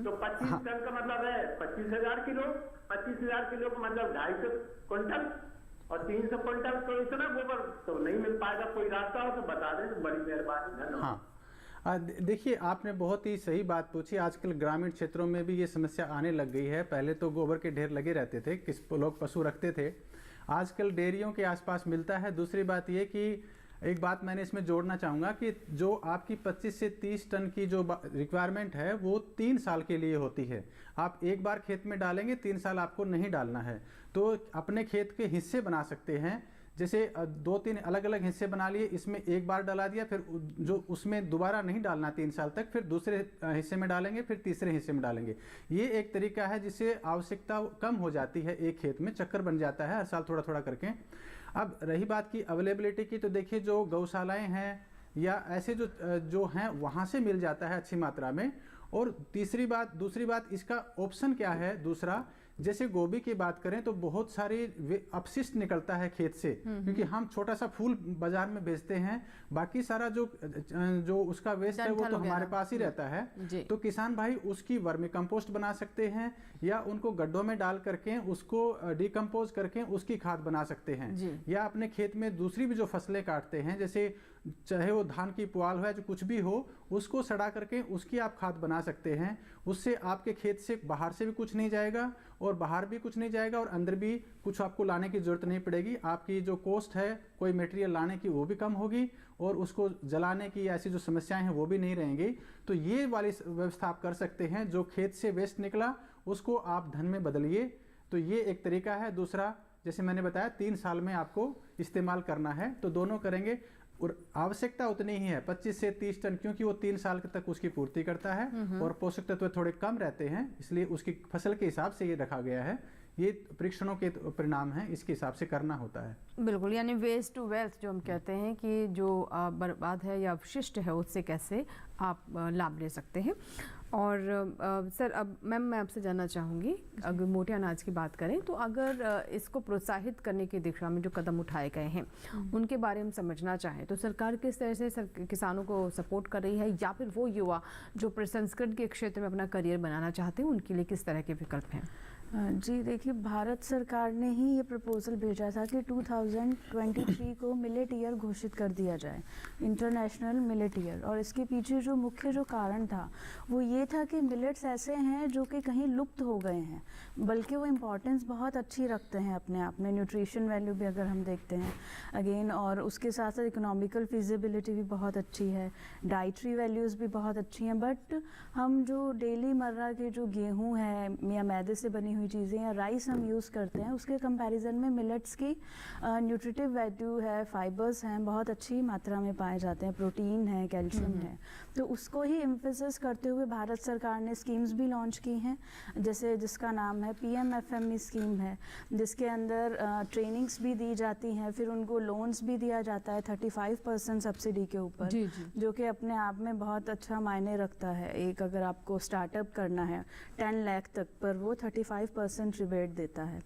तो 25 टन का मतलब है 25,000 किलो, 25,000 किलो का मतलब 250 क्विंटल और 300 क्विंटल। तो इतना गोबर तो नहीं मिल पाएगा। कोई रास्ता हो तो बता दें तो बड़ी मेहरबानी। धन्यवाद। देखिए, आपने बहुत ही सही बात पूछी। आजकल ग्रामीण क्षेत्रों में भी ये समस्या आने लग गई है। पहले तो गोबर के ढेर लगे रहते थे, लोग पशु रखते थे, आजकल डेयरियों के आसपास मिलता है। दूसरी बात ये कि एक बात मैंने इसमें जोड़ना चाहूँगा कि जो आपकी 25 से 30 टन की जो रिक्वायरमेंट है वो 3 साल के लिए होती है। आप एक बार खेत में डालेंगे, 3 साल आपको नहीं डालना है। तो अपने खेत के हिस्से बना सकते हैं। जैसे 2-3 अलग अलग हिस्से बना लिए, इसमें एक बार डला दिया, फिर जो उसमें दोबारा नहीं डालना 3 साल तक, फिर दूसरे हिस्से में डालेंगे, फिर तीसरे हिस्से में डालेंगे। ये एक तरीका है जिससे आवश्यकता कम हो जाती है, एक खेत में चक्कर बन जाता है हर साल थोड़ा थोड़ा करके। अब रही बात की अवेलेबिलिटी की, तो देखिए जो गौशालाएं हैं या ऐसे जो हैं वहाँ से मिल जाता है अच्छी मात्रा में। और दूसरी बात इसका ऑप्शन क्या है दूसरा, जैसे गोभी की बात करें तो बहुत सारे अपशिष्ट निकलता है खेत से, क्योंकि हम छोटा सा फूल बाजार में बेचते हैं, बाकी सारा जो उसका वेस्ट है वो तो हमारे पास ही रहता है। तो किसान भाई उसकी वर्मी कंपोस्ट बना सकते हैं या उनको गड्ढों में डाल करके उसको डिकम्पोज करके उसकी खाद बना सकते हैं, या अपने खेत में दूसरी भी जो फसलें काटते हैं, जैसे चाहे वो धान की पुआल हो या जो कुछ भी हो, उसको सड़ा करके उसकी आप खाद बना सकते हैं। उससे आपके खेत से बाहर से भी कुछ नहीं जाएगा और बाहर भी कुछ नहीं जाएगा और अंदर भी कुछ आपको लाने की जरूरत नहीं पड़ेगी। आपकी जो कॉस्ट है कोई मटेरियल लाने की वो भी कम होगी और उसको जलाने की ऐसी जो समस्याएं हैं वो भी नहीं रहेंगी। तो ये वाली व्यवस्था आप कर सकते हैं, जो खेत से वेस्ट निकला उसको आप धन में बदलिए। तो ये एक तरीका है। दूसरा, जैसे मैंने बताया 3 साल में आपको इस्तेमाल करना है, तो दोनों करेंगे और आवश्यकता उतनी ही है 25 से 30 टन, क्योंकि वो 3 साल तक उसकी पूर्ति करता है और पोषक तत्व थोड़े कम रहते हैं, इसलिए उसकी फसल के हिसाब से ये रखा गया है। ये परीक्षणों के परिणाम हैं, इसके हिसाब से करना होता है। बिल्कुल, यानी वेस्ट टू वेल्थ जो हम कहते हैं कि जो बर्बाद है या अवशिष्ट है उससे कैसे आप लाभ ले सकते हैं। और सर, अब मैम मैं आपसे जानना चाहूँगी, अगर मोटे अनाज की बात करें तो अगर इसको प्रोत्साहित करने की दिशा में जो कदम उठाए गए हैं उनके बारे में समझना चाहें तो सरकार किस तरह से किसानों को सपोर्ट कर रही है, या फिर वो युवा जो प्रसंस्करण के क्षेत्र में अपना करियर बनाना चाहते हैं उनके लिए किस तरह के विकल्प हैं? जी देखिए, भारत सरकार ने ही ये प्रपोजल भेजा था कि 2023 को मिलेट ईयर घोषित कर दिया जाए, इंटरनेशनल मिलेट ईयर। और इसके पीछे जो मुख्य जो कारण था वो ये था कि मिलेट्स ऐसे हैं जो कि कहीं लुप्त हो गए हैं, बल्कि वो इम्पोर्टेंस बहुत अच्छी रखते हैं अपने आप में, न्यूट्रिशन वैल्यू भी अगर हम देखते हैं अगेन, और उसके साथ साथ इकोनॉमिकल फिजिबिलिटी भी बहुत अच्छी है, डाइटरी वैल्यूज़ भी बहुत अच्छी हैं। बट हम जो डेली मर्रा के जो गेहूँ है या मैदे से बनी हुई चीज़ें या राइस हम यूज़ करते हैं, उसके कंपैरिजन में मिलेट्स की न्यूट्रिटिव वैल्यू है, फाइबर्स हैं, बहुत अच्छी मात्रा में पाए जाते हैं, प्रोटीन है, कैल्शियम है। तो उसको ही एम्फेसिस करते हुए भारत सरकार ने स्कीम्स भी लॉन्च की हैं, जैसे जिसका नाम है PMFME स्कीम है, जिसके अंदर ट्रेनिंग्स भी दी जाती हैं, फिर उनको लोन्स भी दिया जाता है 35% सब्सिडी के ऊपर, जो कि अपने आप में बहुत अच्छा मायने रखता है। एक अगर आपको स्टार्टअप करना है 10 लाख तक पर वो 35% रिबेट देता है,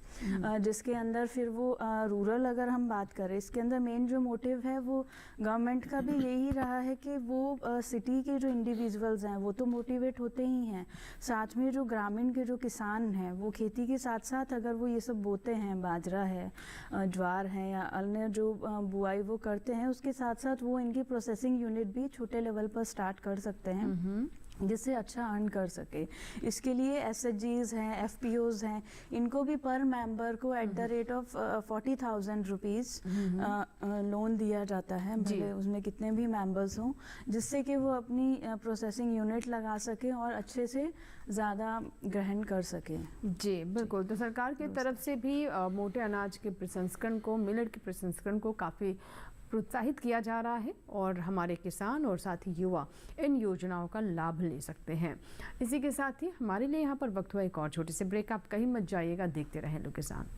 जिसके अंदर फिर वो रूरल अगर हम बात करें, इसके अंदर मेन जो मोटिव है वो गवर्नमेंट का भी यही रहा है कि वो सिटी के जो इंडिविजुअल्स हैं वो तो मोटिवेट होते ही हैं, साथ में जो ग्रामीण के जो किसान हैं वो खेती के साथ साथ अगर वो ये सब बोते हैं, बाजरा है, ज्वार है या अन्य जो बुआई वो करते हैं, उसके साथ साथ वो इनकी प्रोसेसिंग यूनिट भी छोटे लेवल पर स्टार्ट कर सकते हैं, जिससे अच्छा अर्न कर सके। इसके लिए SHGs हैं, FPOs हैं, इनको भी पर मेंबर को at the rate of 40,000 rupees loan दिया जाता है, भले उसमें कितने भी मेंबर्स हों, जिससे कि वो अपनी प्रोसेसिंग यूनिट लगा सकें और अच्छे से ज़्यादा ग्रहण कर सकें। जी बिल्कुल, तो सरकार की तरफ से भी मोटे अनाज के प्रसंस्करण को, मिलेट के प्रसंस्करण को काफ़ी प्रोत्साहित किया जा रहा है और हमारे किसान और साथ ही युवा इन योजनाओं का लाभ ले सकते हैं। इसी के साथ ही हमारे लिए यहाँ पर वक्त हुआ एक और छोटे से ब्रेक। आप कहीं मत जाइएगा, देखते रहें लो किसान।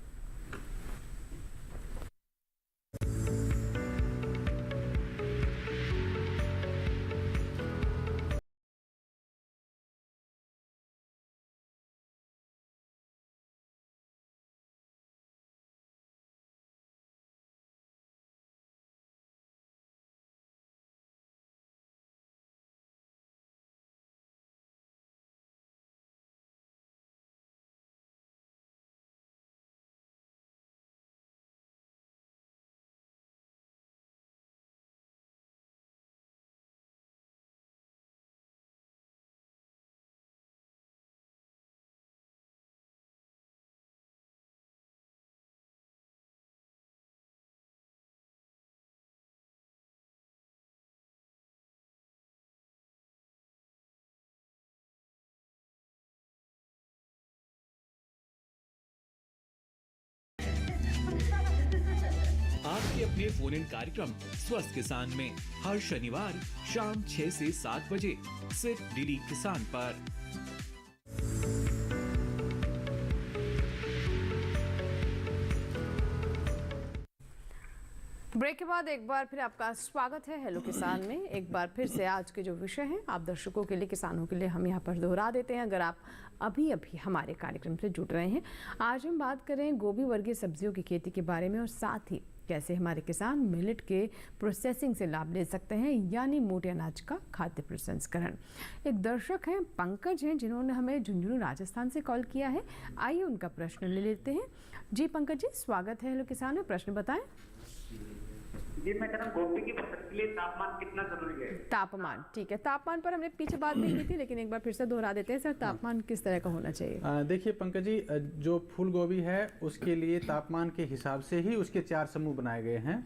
देखिए अपने फोन इन कार्यक्रम स्वस्थ किसान में हर शनिवार शाम 6 से 7 बजे सिर्फ डीडी किसान पर। ब्रेक के बाद एक बार फिर आपका स्वागत है हेलो किसान में। एक बार फिर से आज के जो विषय हैं आप दर्शकों के लिए, किसानों के लिए हम यहाँ पर दोहरा देते हैं अगर आप अभी हमारे कार्यक्रम से जुड़ रहे हैं। आज हम बात करें गोभी वर्गीय सब्जियों की खेती के बारे में और साथ ही कैसे हमारे किसान मिलेट के प्रोसेसिंग से लाभ ले सकते हैं, यानी मोटे अनाज का खाद्य प्रसंस्करण। एक दर्शक हैं पंकज हैं जिन्होंने हमें झुंझुनू राजस्थान से कॉल किया है। आइए उनका प्रश्न ले लेते हैं। जी पंकज जी, स्वागत है हेलो किसान में, प्रश्न बताएं। जी मैं कह रहा हूँ गोभी की फसल के लिए तापमान कितना जरूरी है? तापमान, ठीक है। तापमान पर हमने पीछे बात भी की थी लेकिन एक बार फिर से दोहरा देते हैं सर, तापमान किस तरह का होना चाहिए? देखिए पंकज जी, जो फूल गोभी है उसके लिए तापमान के हिसाब से ही उसके 4 समूह बनाए गए हैं।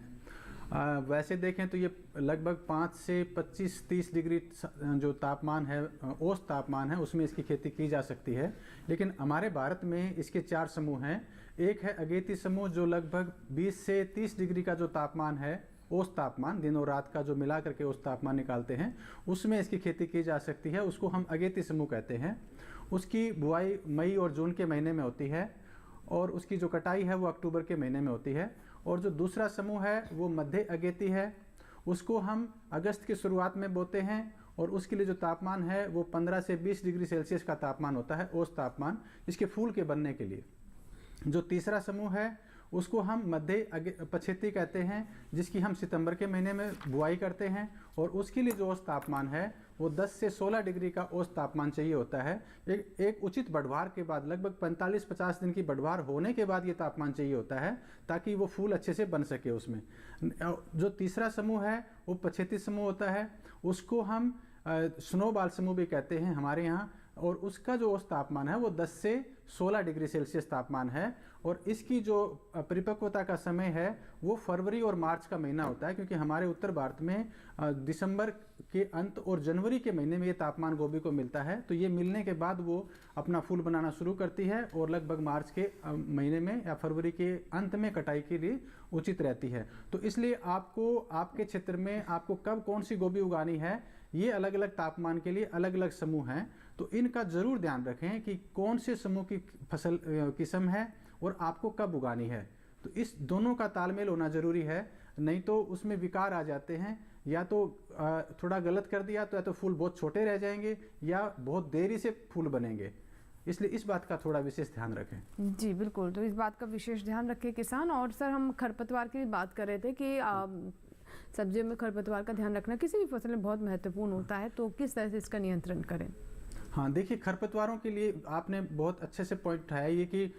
वैसे देखें तो ये लगभग 5 से 25-30 डिग्री जो तापमान है, औसत तापमान है, उसमें इसकी खेती की जा सकती है। लेकिन हमारे भारत में इसके 4 समूह हैं। एक है अगेती समूह जो लगभग 20 से 30 डिग्री का जो तापमान है, औसत तापमान दिन और रात का जो मिला करके औसत तापमान निकालते हैं, उसमें इसकी खेती की जा सकती है। उसको हम अगेती समूह कहते हैं। उसकी बुआई मई और जून के महीने में होती है और उसकी जो कटाई है वो अक्टूबर के महीने में होती है। और जो दूसरा समूह है वो मध्य अगेती है, उसको हम अगस्त की शुरुआत में बोते हैं और उसके लिए जो तापमान है वो 15 से 20 डिग्री सेल्सियस का तापमान होता है, औसत तापमान, इसके फूल के बनने के लिए। जो तीसरा समूह है उसको हम मध्य पछेती कहते हैं, जिसकी हम सितंबर के महीने में बुआई करते हैं और उसके लिए जो औसत तापमान है वो 10 से 16 डिग्री का औसत तापमान चाहिए होता है। एक उचित बढ़वार के बाद, लगभग 45-50 दिन की बढ़वार होने के बाद ये तापमान चाहिए होता है ताकि वो फूल अच्छे से बन सके उसमें। जो तीसरा समूह है वो पछेती समूह होता है, उसको हम स्नोबॉल समूह भी कहते हैं हमारे यहाँ, और उसका जो औसत तापमान है वो 10 से 16 डिग्री सेल्सियस तापमान है। और इसकी जो परिपक्वता का समय है वो फरवरी और मार्च का महीना होता है, क्योंकि हमारे उत्तर भारत में दिसंबर के अंत और जनवरी के महीने में ये तापमान गोभी को मिलता है। तो ये मिलने के बाद वो अपना फूल बनाना शुरू करती है और लगभग मार्च के महीने में या फरवरी के अंत में कटाई के लिए उचित रहती है। तो इसलिए आपको आपके क्षेत्र में आपको कब कौन सी गोभी उगानी है, ये अलग अलग तापमान के लिए अलग अलग समूह हैं। तो इनका जरूर ध्यान रखें कि कौन से समूह की फसल किस्म है और आपको कब उगानी है। तो इस दोनों का तालमेल होना जरूरी है, नहीं तो उसमें विकार आ जाते हैं। या तो थोड़ा गलत कर दिया तो या तो फूल बहुत छोटे रह जाएंगे या बहुत देरी से फूल बनेंगे। इसलिए इस बात का थोड़ा विशेष ध्यान रखें। जी बिल्कुल, तो इस बात का विशेष ध्यान रखें किसान। और सर हम खरपतवार की बात कर रहे थे कि सब्जियों में खरपतवार का ध्यान रखना किसी भी फसल में बहुत महत्वपूर्ण होता है, तो किस तरह से इसका नियंत्रण करें? हाँ देखिए, खरपतवारों के लिए आपने बहुत अच्छे से पॉइंट उठाया ये कि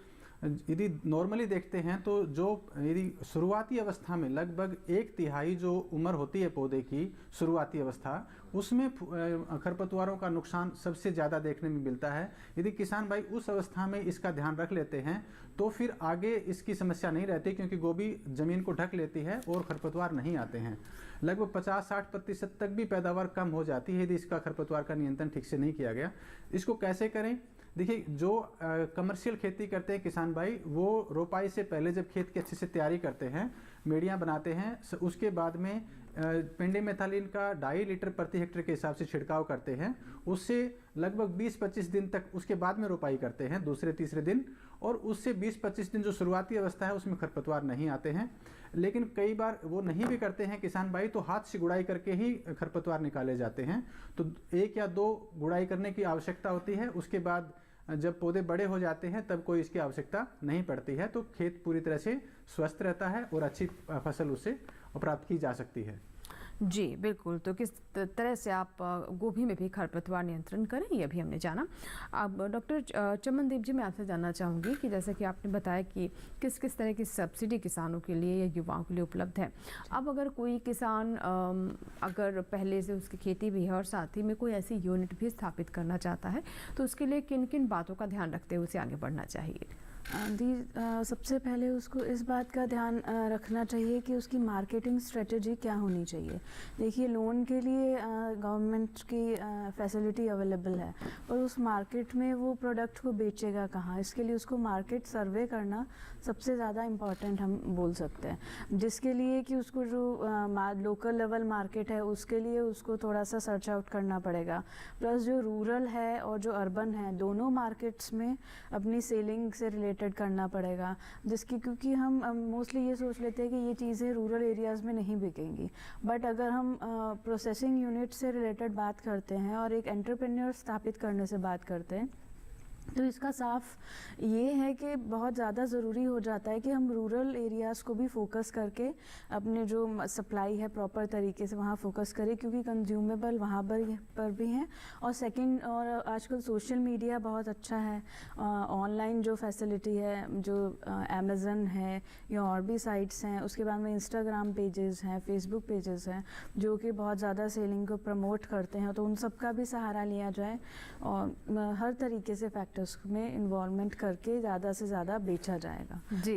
यदि नॉर्मली देखते हैं तो जो यदि शुरुआती अवस्था में लगभग 1/3 जो उम्र होती है पौधे की शुरुआती अवस्था, उसमें खरपतवारों का नुकसान सबसे ज़्यादा देखने में मिलता है। यदि किसान भाई उस अवस्था में इसका ध्यान रख लेते हैं तो फिर आगे इसकी समस्या नहीं रहती, क्योंकि गोभी ज़मीन को ढक लेती है और खरपतवार नहीं आते हैं। लगभग 50-60% तक भी पैदावार कम हो जाती है यदि इसका खरपतवार का नियंत्रण ठीक से नहीं किया गया। इसको कैसे करें? देखिए, जो कमर्शियल खेती करते हैं किसान भाई, वो रोपाई से पहले जब खेत की अच्छे से तैयारी करते हैं, मेड़ियाँ बनाते हैं, उसके बाद में पेंडिमेथालिन का 2.5 लीटर प्रति हेक्टेयर के हिसाब से छिड़काव करते हैं। उससे लगभग 20-25 दिन तक उसके बाद में रोपाई करते हैं, दूसरे तीसरे दिन, और उससे 20-25 दिन जो शुरुआती अवस्था है उसमें खरपतवार नहीं आते हैं। लेकिन कई बार वो नहीं भी करते हैं किसान भाई, तो हाथ से गुड़ाई करके ही खरपतवार निकाले जाते हैं। तो 1 या 2 गुड़ाई करने की आवश्यकता होती है। उसके बाद जब पौधे बड़े हो जाते हैं तब कोई इसकी आवश्यकता नहीं पड़ती है। तो खेत पूरी तरह से स्वस्थ रहता है और अच्छी फसल उससे प्राप्त की जा सकती है। जी बिल्कुल, तो किस तरह से आप गोभी में भी खरपतवार नियंत्रण करें ये भी हमने जाना। अब डॉक्टर चमनदीप जी, मैं आपसे जानना चाहूँगी कि जैसे कि आपने बताया कि किस किस तरह की सब्सिडी किसानों के लिए या युवाओं के लिए उपलब्ध है। अब अगर कोई किसान अगर पहले से उसकी खेती भी है और साथ ही में कोई ऐसी यूनिट भी स्थापित करना चाहता है, तो उसके लिए किन किन बातों का ध्यान रखते हुए उसे आगे बढ़ना चाहिए? सबसे पहले उसको इस बात का ध्यान रखना चाहिए कि उसकी मार्केटिंग स्ट्रेटजी क्या होनी चाहिए। देखिए, लोन के लिए गवर्नमेंट की फैसिलिटी अवेलेबल है, पर उस मार्केट में वो प्रोडक्ट को बेचेगा कहाँ, इसके लिए उसको मार्केट सर्वे करना सबसे ज़्यादा इम्पॉर्टेंट हम बोल सकते हैं। जिसके लिए कि उसको जो लोकल लेवल मार्केट है उसके लिए उसको थोड़ा सा सर्च आउट करना पड़ेगा। प्लस जो रूरल है और जो अर्बन है, दोनों मार्केट्स में अपनी सेलिंग से रिलेटेड करना पड़ेगा। जिसकी क्योंकि हम मोस्टली ये सोच लेते हैं कि ये चीज़ें रूरल एरियाज़ में नहीं बिकेंगी, बट अगर हम प्रोसेसिंग यूनिट से रिलेटेड बात करते हैं और एक एंटरप्रेन्योर स्थापित करने से बात करते हैं, तो इसका साफ ये है कि बहुत ज़्यादा ज़रूरी हो जाता है कि हम रूरल एरियाज़ को भी फोकस करके अपने जो सप्लाई है प्रॉपर तरीके से वहाँ फोकस करें, क्योंकि कंज्यूमेबल वहाँ पर भी हैं। और सेकंड, और आजकल सोशल मीडिया बहुत अच्छा है, ऑनलाइन जो फैसिलिटी है, जो अमेज़न है या और भी साइट्स हैं, उसके बाद में इंस्टाग्राम पेजेस हैं, फेसबुक पेजेस हैं जो कि बहुत ज़्यादा सेलिंग को प्रमोट करते हैं, तो उन सब का भी सहारा लिया जाए और हर तरीके से फैक्टर्स में इन्वॉल्वमेंट करके ज़्यादा से ज़्यादा बेचा जाएगा। जी,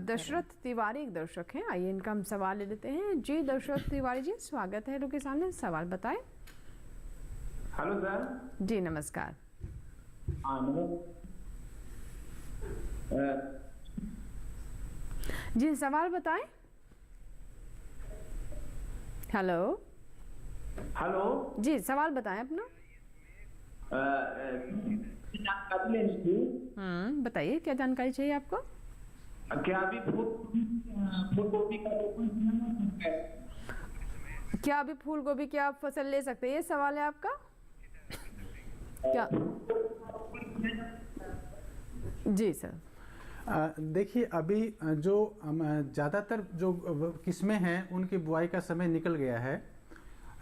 दशरथ तिवारी एक दर्शक हैं, आइए इनका हम सवाल ले लेते हैं। जी दशरथ तिवारी जी, स्वागत है लोग के सामने, सवाल बताएं। Hello sir. जी नमस्कार। जी सवाल बताएं। हेलो हेलो जी, सवाल बताएं अपना। बताइए क्या जानकारी चाहिए आपको। क्या अभी फूल गोभी का क्या अभी फूल गोभी की आप फसल ले सकते हैं, ये सवाल है आपका क्या? जी सर। देखिए, अभी जो ज़्यादातर जो किस्में हैं उनकी बुआई का समय निकल गया है,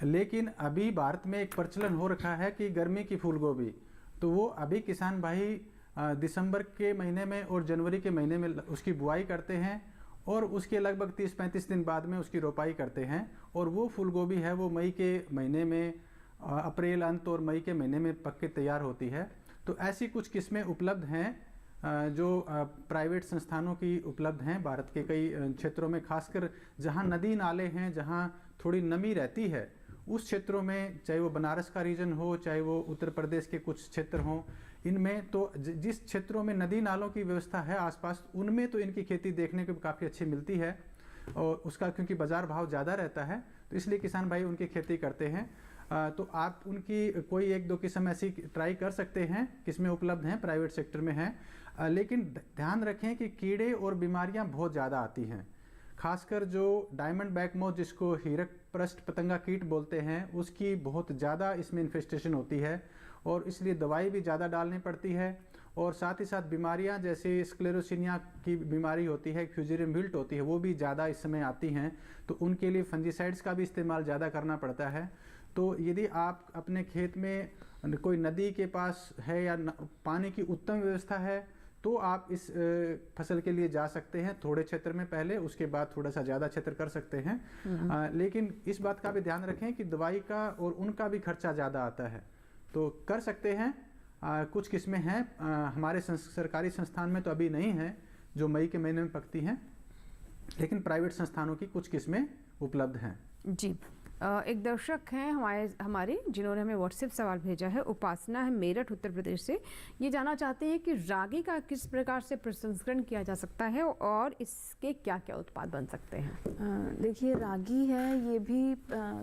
लेकिन अभी भारत में एक प्रचलन हो रखा है कि गर्मी की फूल गोभी, तो वो अभी किसान भाई दिसंबर के महीने में और जनवरी के महीने में उसकी बुआई करते हैं और उसके लगभग 30-35 दिन बाद में उसकी रोपाई करते हैं। और वो फूल गोभी है वो मई के महीने में, अप्रैल अंत और मई के महीने में पक के तैयार होती है। तो ऐसी कुछ किस्में उपलब्ध हैं जो प्राइवेट संस्थानों की उपलब्ध हैं भारत के कई क्षेत्रों में, खासकर जहां नदी नाले हैं, जहां थोड़ी नमी रहती है, उस क्षेत्रों में, चाहे वो बनारस का रीजन हो, चाहे वो उत्तर प्रदेश के कुछ क्षेत्र हों, इनमें तो जिस क्षेत्रों में नदी नालों की व्यवस्था है आसपास, उनमें तो इनकी खेती देखने को काफ़ी अच्छी मिलती है और उसका क्योंकि बाज़ार भाव ज़्यादा रहता है, तो इसलिए किसान भाई उनकी खेती करते हैं। तो आप उनकी कोई एक दो किस्म ऐसी ट्राई कर सकते हैं, किस्में उपलब्ध हैं, प्राइवेट सेक्टर में हैं, लेकिन ध्यान रखें कि कीड़े और बीमारियां बहुत ज़्यादा आती हैं। खासकर जो डायमंड बैक मोथ, जिसको हीरक पृष्ठ पतंगा कीट बोलते हैं, उसकी बहुत ज़्यादा इसमें इन्फेस्टेशन होती है और इसलिए दवाई भी ज़्यादा डालनी पड़ती है। और साथ ही साथ बीमारियां जैसे स्क्लेरोसिनिया की बीमारी होती है, फ्यूजेरियम विल्ट होती है, वो भी ज़्यादा इस समय आती हैं, तो उनके लिए फंजीसाइड्स का भी इस्तेमाल ज़्यादा करना पड़ता है। तो यदि आप अपने खेत में कोई नदी के पास है या पानी की उत्तम व्यवस्था है, तो आप इस फसल के लिए जा सकते हैं थोड़े क्षेत्र में पहले, उसके बाद थोड़ा सा ज़्यादा क्षेत्र कर सकते हैं। लेकिन इस बात का भी ध्यान रखें कि दवाई का और उनका भी खर्चा ज़्यादा आता है, तो कर सकते हैं। कुछ किस्में हैं हमारे सरकारी संस्थान में तो अभी नहीं है जो मई के महीने में पकती हैं, लेकिन प्राइवेट संस्थानों की कुछ किस्में उपलब्ध हैं। जी, एक दर्शक हैं हमारे जिन्होंने हमें व्हाट्सएप सवाल भेजा है, उपासना है मेरठ उत्तर प्रदेश से। ये जानना चाहते हैं कि रागी का किस प्रकार से प्रसंस्करण किया जा सकता है और इसके क्या क्या उत्पाद बन सकते हैं। देखिए, रागी है ये भी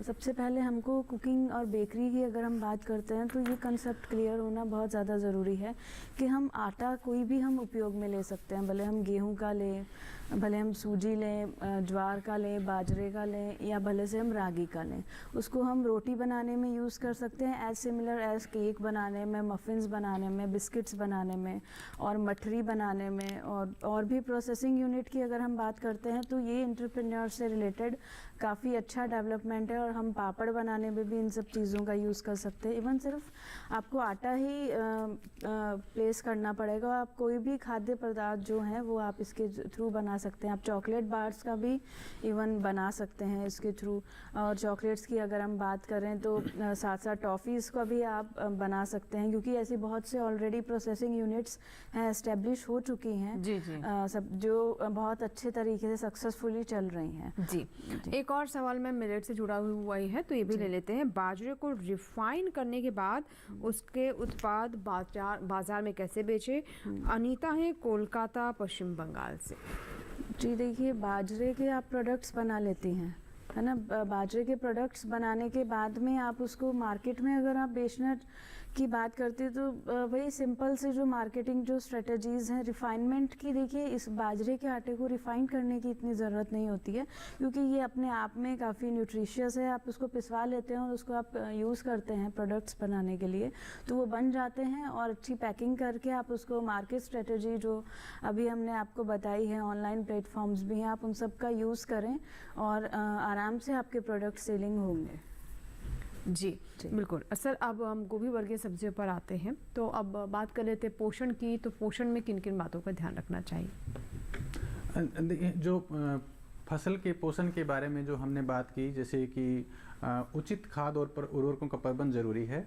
सबसे पहले हमको कुकिंग और बेकरी की अगर हम बात करते हैं तो ये कंसेप्ट क्लियर होना बहुत ज़्यादा ज़रूरी है कि हम आटा कोई भी हम उपयोग में ले सकते हैं, भले हम गेहूँ का लें, भले हम सूजी लें, ज्वार का लें, बाजरे का लें, या भले से हम रागी का लें। उसको हम रोटी बनाने में यूज़ कर सकते हैं, एज सिमिलर एज केक बनाने में, मफ़िन्स बनाने में, बिस्किट्स बनाने में और मठरी बनाने में। और भी प्रोसेसिंग यूनिट की अगर हम बात करते हैं तो ये एंटरप्रेन्योर से रिलेटेड काफ़ी अच्छा डेवलपमेंट है और हम पापड़ बनाने में भी इन सब चीज़ों का यूज़ कर सकते हैं। इवन सिर्फ आपको आटा ही प्लेस करना पड़ेगा, आप कोई भी खाद्य पदार्थ जो हैं वो आप इसके थ्रू बना सकते हैं। आप चॉकलेट बार्स का भी इवन बना सकते हैं इसके थ्रू, और चॉकलेट्स की अगर हम बात करें तो साथ साथ टॉफ़ीज़ का भी आप बना सकते हैं, क्योंकि ऐसी बहुत से ऑलरेडी प्रोसेसिंग यूनिट्स हैं, एस्टेब्लिश हो चुकी हैं जी जी सब, जो बहुत अच्छे तरीके से सक्सेसफुली चल रही हैं जी। एक और सवाल मैं मिलेट से जुड़ा हुआ ही है, तो ये भी ले लेते हैं। बाजरे को रिफाइन करने के बाद उसके उत्पाद बाजार में कैसे बेचे? अनीता है कोलकाता पश्चिम बंगाल से। जी देखिए, बाजरे के आप प्रोडक्ट्स बना लेती हैं, है ना। बाजरे के प्रोडक्ट्स बनाने के बाद में आप उसको मार्केट में अगर आप बेचना की बात करते हैं तो वही सिंपल से जो मार्केटिंग जो स्ट्रेटजीज़ हैं रिफाइनमेंट की, देखिए इस बाजरे के आटे को रिफाइन करने की इतनी ज़रूरत नहीं होती है, क्योंकि ये अपने आप में काफ़ी न्यूट्रिशियस है। आप उसको पिसवा लेते हैं और उसको आप यूज़ करते हैं प्रोडक्ट्स बनाने के लिए, तो वो बन जाते हैं, और अच्छी पैकिंग करके आप उसको मार्केट स्ट्रेटजी जो अभी हमने आपको बताई है, ऑनलाइन प्लेटफॉर्म्स भी हैं, आप उन सब का यूज़ करें और आराम से आपके प्रोडक्ट सेलिंग होंगे। जी बिल्कुल। सर अब हम गोभी वर्गीय सब्जियों पर आते हैं, तो अब बात कर लेते हैं पोषण की। तो पोषण में किन किन बातों का ध्यान रखना चाहिए? जो फसल के पोषण के बारे में जो हमने बात की, जैसे कि उचित खाद और उर्वरकों का प्रबंध जरूरी है।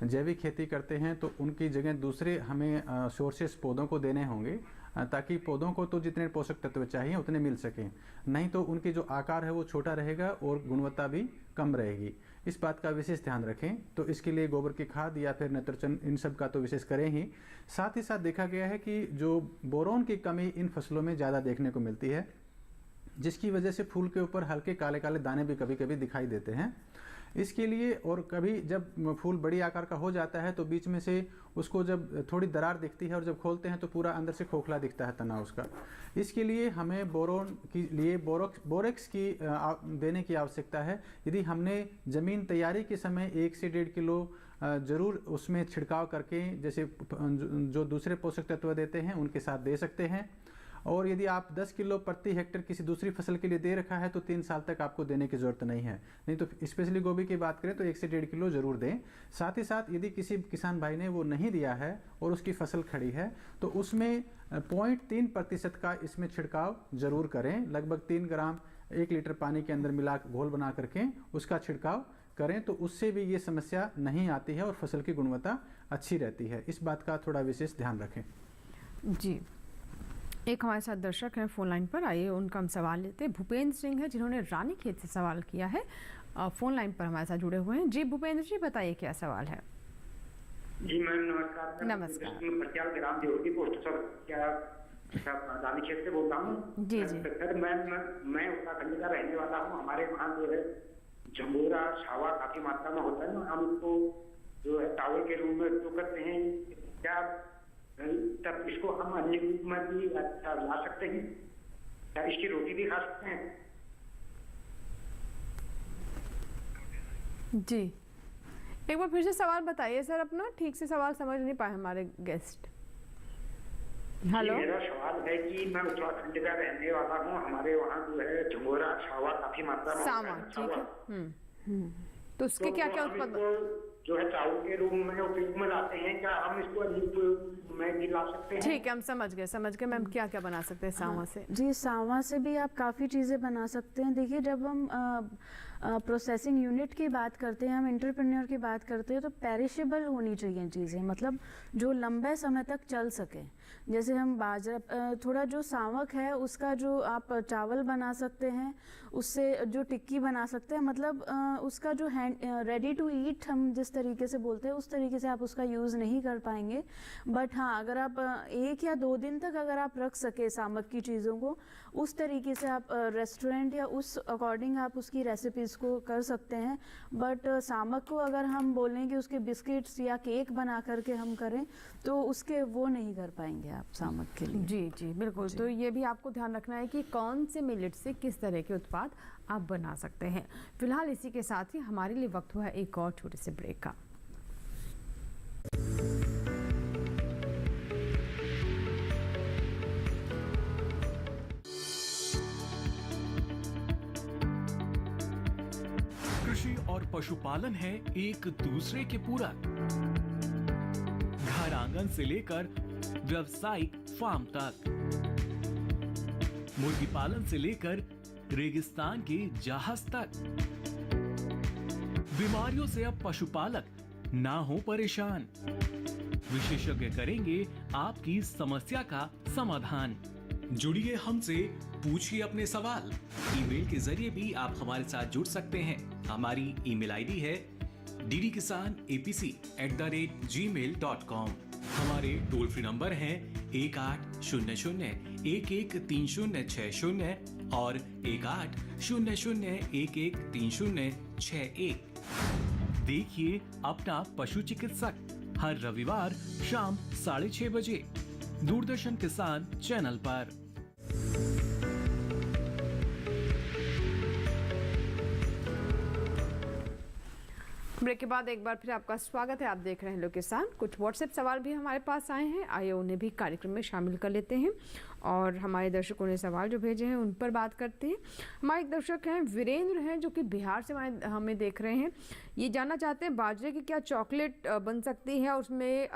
जैविक खेती करते हैं तो उनकी जगह दूसरे हमें सोर्सेस पौधों को देने होंगे, ताकि पौधों को तो जितने पोषक तत्व चाहिए उतने मिल सकें, नहीं तो उनकी जो आकार है वो छोटा रहेगा और गुणवत्ता भी कम रहेगी। इस बात का विशेष ध्यान रखें। तो इसके लिए गोबर की खाद या फिर नाइट्रोजन, इन सब का तो विशेष करें ही। साथ ही साथ देखा गया है कि जो बोरोन की कमी इन फसलों में ज़्यादा देखने को मिलती है, जिसकी वजह से फूल के ऊपर हल्के काले काले दाने भी कभी कभी दिखाई देते हैं। इसके लिए, और कभी जब फूल बड़ी आकार का हो जाता है तो बीच में से उसको जब थोड़ी दरार दिखती है और जब खोलते हैं तो पूरा अंदर से खोखला दिखता है तना उसका। इसके लिए हमें बोरोन के लिए बोरेक्स की देने की आवश्यकता है। यदि हमने ज़मीन तैयारी के समय 1 से 1.5 किलो ज़रूर उसमें छिड़काव करके, जैसे जो दूसरे पोषक तत्व देते हैं उनके साथ दे सकते हैं। और यदि आप 10 किलो प्रति हेक्टेयर किसी दूसरी फसल के लिए दे रखा है तो 3 साल तक आपको देने की ज़रूरत नहीं है। नहीं तो स्पेशली गोभी की बात करें तो 1 से 1.5 किलो ज़रूर दें। साथ ही साथ यदि किसी किसान भाई ने वो नहीं दिया है और उसकी फसल खड़ी है तो उसमें 0.3% का इसमें छिड़काव ज़रूर करें। लगभग 3 ग्राम 1 लीटर पानी के अंदर मिला घोल बना करके उसका छिड़काव करें, तो उससे भी ये समस्या नहीं आती है और फसल की गुणवत्ता अच्छी रहती है। इस बात का थोड़ा विशेष ध्यान रखें। जी, एक हमारे साथ दर्शक हैं फोन लाइन पर, आइए उनका हम सवाल लेते हैं। भूपेंद्र सिंह है जिन्होंने रानीखेत से सवाल किया है, फोन लाइन पर हमारे साथ जुड़े हुए हैं। जी भूपेंद्र जी, बताइए क्या सवाल है। जी मैम नमस्कार। नमस्कार। ग्राम देवती पोस्ट सर, क्या रानीखेत से बोल रहा हूँ। जी जी सर मैं उत्तराखंड का रहने वाला हूँ। हमारे वहाँ जो है झंगोरा छावा काफी मात्रा में होता है ना, हम उसको जो है चावल के रूप में उपयोग करते हैं। क्या तब इसको हम अन्य रूप में भी ला सकते हैं? क्या इसकी रोटी भी खा सकते हैं? जी, एक बार फिर से सवाल बताइए सर अपना, ठीक से सवाल समझ नहीं पाए हमारे गेस्ट। हेलो, मेरा सवाल है कि मैं उत्तराखंड का रहने वाला हूँ। हमारे वहाँ जो है झंगोरा छावा काफी मात्रा में सामा, ठीक है। तो उसके क्या क्या उत्पादन जो है चावल के रूप में उपयोग में लाते हैं, क्या हम इसको अन्य में भी ला सकते हैं? ठीक है, हम समझ गए मैम। क्या क्या बना सकते हैं सावा से? जी, सावा से भी आप काफ़ी चीज़ें बना सकते हैं। देखिए, जब हम प्रोसेसिंग यूनिट की बात करते हैं, हम एंटरप्रेन्योर की बात करते हैं, तो पेरिशेबल होनी चाहिए चीज़ें, मतलब जो लंबे समय तक चल सके। जैसे हम बाजरा, थोड़ा जो सावक है उसका जो आप चावल बना सकते हैं, उससे जो टिक्की बना सकते हैं, मतलब उसका जो रेडी टू ईट हम जिस तरीके से बोलते हैं उस तरीके से आप उसका यूज़ नहीं कर पाएंगे। बट हाँ, अगर आप 1 या 2 दिन तक अगर आप रख सके सामक की चीज़ों को, उस तरीके से आप रेस्टोरेंट या उस अकॉर्डिंग आप उसकी रेसिपीज़ को कर सकते हैं। बट सामक को अगर हम बोलें कि उसके बिस्किट्स या केक बना करके हम करें तो उसके वो नहीं कर पाएंगे आप सामक के लिए। जी जी बिल्कुल जी। तो ये भी आपको ध्यान रखना है कि कौन से मिलेट से किस तरह के उत्पाद आप बना सकते हैं। फिलहाल इसी के साथ ही हमारे लिए वक्त हुआ है एक और छोटे से ब्रेक का। पशुपालन है एक दूसरे के पूरक। घर आंगन से लेकर व्यावसायिक फार्म तक, मुर्गी पालन से लेकर रेगिस्तान के जहाज तक। बीमारियों से अब पशुपालक ना हो परेशान। विशेषज्ञ करेंगे आपकी समस्या का समाधान। जुड़िए हमसे, पूछिए अपने सवाल। ईमेल के जरिए भी आप हमारे साथ जुड़ सकते हैं। हमारी ईमेल आईडी है ddkisanapc@gmail.com। हमारे टोल फ्री नंबर हैं 1800-113060 और 1800-113061। देखिए अपना पशु चिकित्सक हर रविवार शाम 6:30 बजे दूरदर्शन किसान चैनल पर। ब्रेक के बाद एक बार फिर आपका स्वागत है। आप देख रहे हैं लोग किसान। कुछ व्हाट्सएप सवाल भी हमारे पास आए हैं, आइए उन्हें भी कार्यक्रम में शामिल कर लेते हैं और हमारे दर्शकों ने सवाल जो भेजे हैं उन पर बात करते हैं। हमारे एक दर्शक हैं वीरेंद्र हैं जो कि बिहार से हमें देख रहे हैं। ये जानना चाहते हैं बाजरे की क्या चॉकलेट बन सकती है, उसमें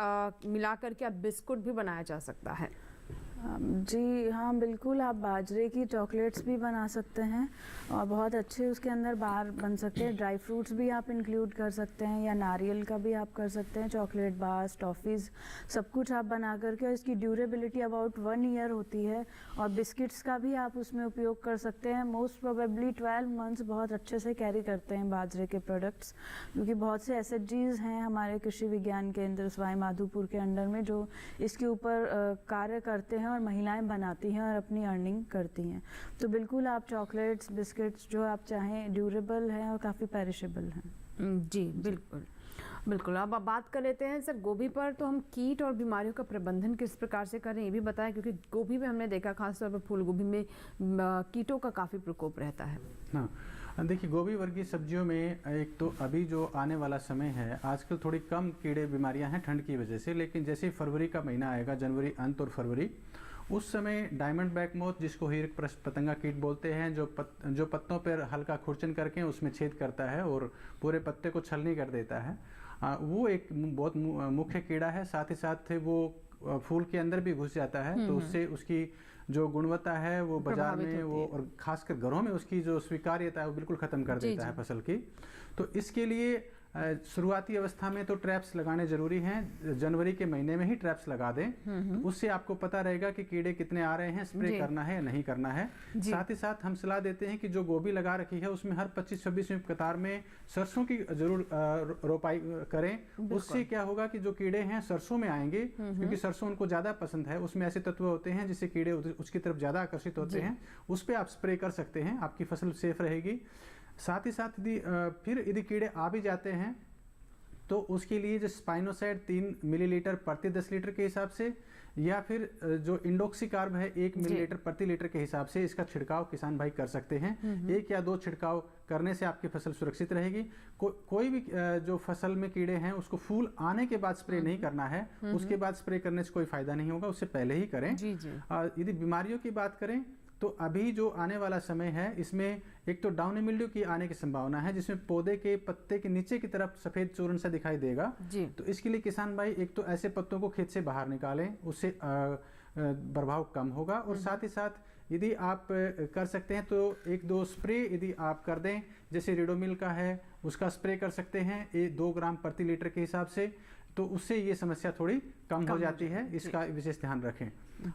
मिलाकर क्या बिस्कुट भी बनाया जा सकता है? जी हाँ, बिल्कुल। आप बाजरे की चॉकलेट्स भी बना सकते हैं और बहुत अच्छे उसके अंदर बार बन सकते हैं। ड्राई फ्रूट्स भी आप इंक्लूड कर सकते हैं या नारियल का भी आप कर सकते हैं। चॉकलेट बार्स, टॉफ़ीज़, सब कुछ आप बना करके, और इसकी ड्यूरेबिलिटी अबाउट 1 ईयर होती है। और बिस्किट्स का भी आप उसमें उपयोग कर सकते हैं। मोस्ट प्रोबेबली 12 मंथ्स बहुत अच्छे से कैरी करते हैं बाजरे के प्रोडक्ट्स, क्योंकि बहुत से SHGs हैं हमारे कृषि विज्ञान केंद्र सवाई माधोपुर के अंडर में जो इसके ऊपर कार्य करते हैं और महिलाएं बनाती हैं और अपनी अर्निंग करती हैं। तो बिल्कुल आप चॉकलेट्स, बिस्किट्स जो आप चाहें, ड्यूरेबल हैं और काफ़ी पेरिशेबल हैं। जी बिल्कुल बिल्कुल। अब बात कर लेते हैं सर गोभी पर। तो हम कीट और बीमारियों का प्रबंधन किस प्रकार से करें ये भी बताएं, क्योंकि गोभी में हमने देखा खासतौर पर फूल गोभी में कीटों का काफ़ी प्रकोप रहता है। हाँ, देखिए गोभी वर्गीय सब्जियों में एक तो अभी जो आने वाला समय है, आजकल थोड़ी कम कीड़े बीमारियां हैं ठंड की वजह से, लेकिन जैसे ही फरवरी का महीना आएगा, जनवरी अंत और फरवरी, उस समय डायमंड बैक मोथ, जिसको हीर पतंगा कीट बोलते हैं, जो पत्तों पर हल्का खुरचन करके उसमें छेद करता है और पूरे पत्ते को छलनी कर देता है, वो एक बहुत मुख्य कीड़ा है। साथ ही साथ वो फूल के अंदर भी घुस जाता है, तो उससे उसकी जो गुणवत्ता है वो बाजार में वो, और खासकर घरों में उसकी जो स्वीकार्यता है वो बिल्कुल ख़त्म कर देता है फसल की। तो इसके लिए शुरुआती अवस्था में तो ट्रैप्स लगाने जरूरी हैं। जनवरी के महीने में ही ट्रैप्स लगा दें, तो उससे आपको पता रहेगा कि कीड़े कितने आ रहे हैं, स्प्रे करना है या नहीं करना है। साथ ही साथ हम सलाह देते हैं कि जो गोभी लगा रखी है उसमें हर 25-26 कतार में सरसों की जरूर रोपाई करें। उससे क्या होगा कि जो कीड़े हैं सरसों में आएंगे, क्योंकि सरसों उनको ज़्यादा पसंद है, उसमें ऐसे तत्व होते हैं जिससे कीड़े उसकी तरफ ज़्यादा आकर्षित होते हैं। उस पर आप स्प्रे कर सकते हैं, आपकी फसल सेफ रहेगी। साथ ही साथ यदि कीड़े आ भी जाते हैं तो उसके लिए जो स्पाइनोसाइड 3 मिलीलीटर प्रति 10 लीटर के हिसाब से, या फिर जो इंडोक्सीकार्ब है 1 मिलीलीटर प्रति लीटर के हिसाब से इसका छिड़काव किसान भाई कर सकते हैं। 1 या 2 छिड़काव करने से आपकी फसल सुरक्षित रहेगी। कोई भी जो फसल में कीड़े हैं उसको फूल आने के बाद स्प्रे नहीं करना है, उसके बाद स्प्रे करने से कोई फायदा नहीं होगा, उससे पहले ही करें। यदि बीमारियों की बात करें तो अभी जो आने वाला समय है इसमें एक तो डाउनी मिल्ड्यू की आने की संभावना है, जिसमें पौधे के पत्ते के नीचे की तरफ सफेद चूर्ण सा दिखाई देगा। तो इसके लिए किसान भाई एक तो ऐसे पत्तों को खेत से बाहर निकालें, उससे प्रभाव कम होगा। और साथ ही साथ यदि आप कर सकते हैं तो 1-2 स्प्रे यदि आप कर दें, जैसे रिडोमिल का है उसका स्प्रे कर सकते हैं 2 ग्राम प्रति लीटर के हिसाब से, तो उससे ये समस्या थोड़ी कम हो जाती है। इसका विशेष ध्यान रखें।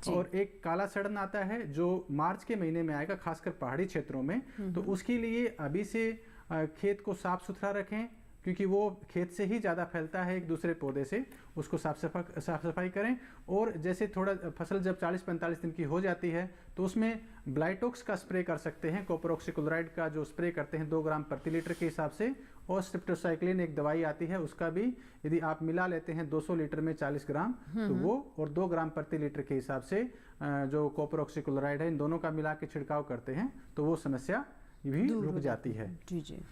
और एक काला सड़न आता है जो मार्च के महीने में आएगा, खासकर पहाड़ी क्षेत्रों में, तो उसके लिए अभी से खेत को साफ सुथरा रखें, क्योंकि वो खेत से ही ज़्यादा फैलता है एक दूसरे पौधे से। उसको साफ सफाई करें। और जैसे थोड़ा फसल जब 40-45 दिन की हो जाती है तो उसमें ब्लाइटोक्स का स्प्रे कर सकते हैं, कॉपर ऑक्सीक्लोराइड का जो स्प्रे करते हैं 2 ग्राम प्रति लीटर के हिसाब से। और स्ट्रिप्टोसाइक्लिन एक दवाई आती है, उसका भी यदि आप मिला लेते हैं 200 लीटर में 40 ग्राम, तो वो और 2 ग्राम प्रति लीटर के हिसाब से जो कॉपर ऑक्सीक्लोराइड है, इन दोनों का मिला के छिड़काव करते हैं तो वो समस्या भी रुक जाती है। जी जी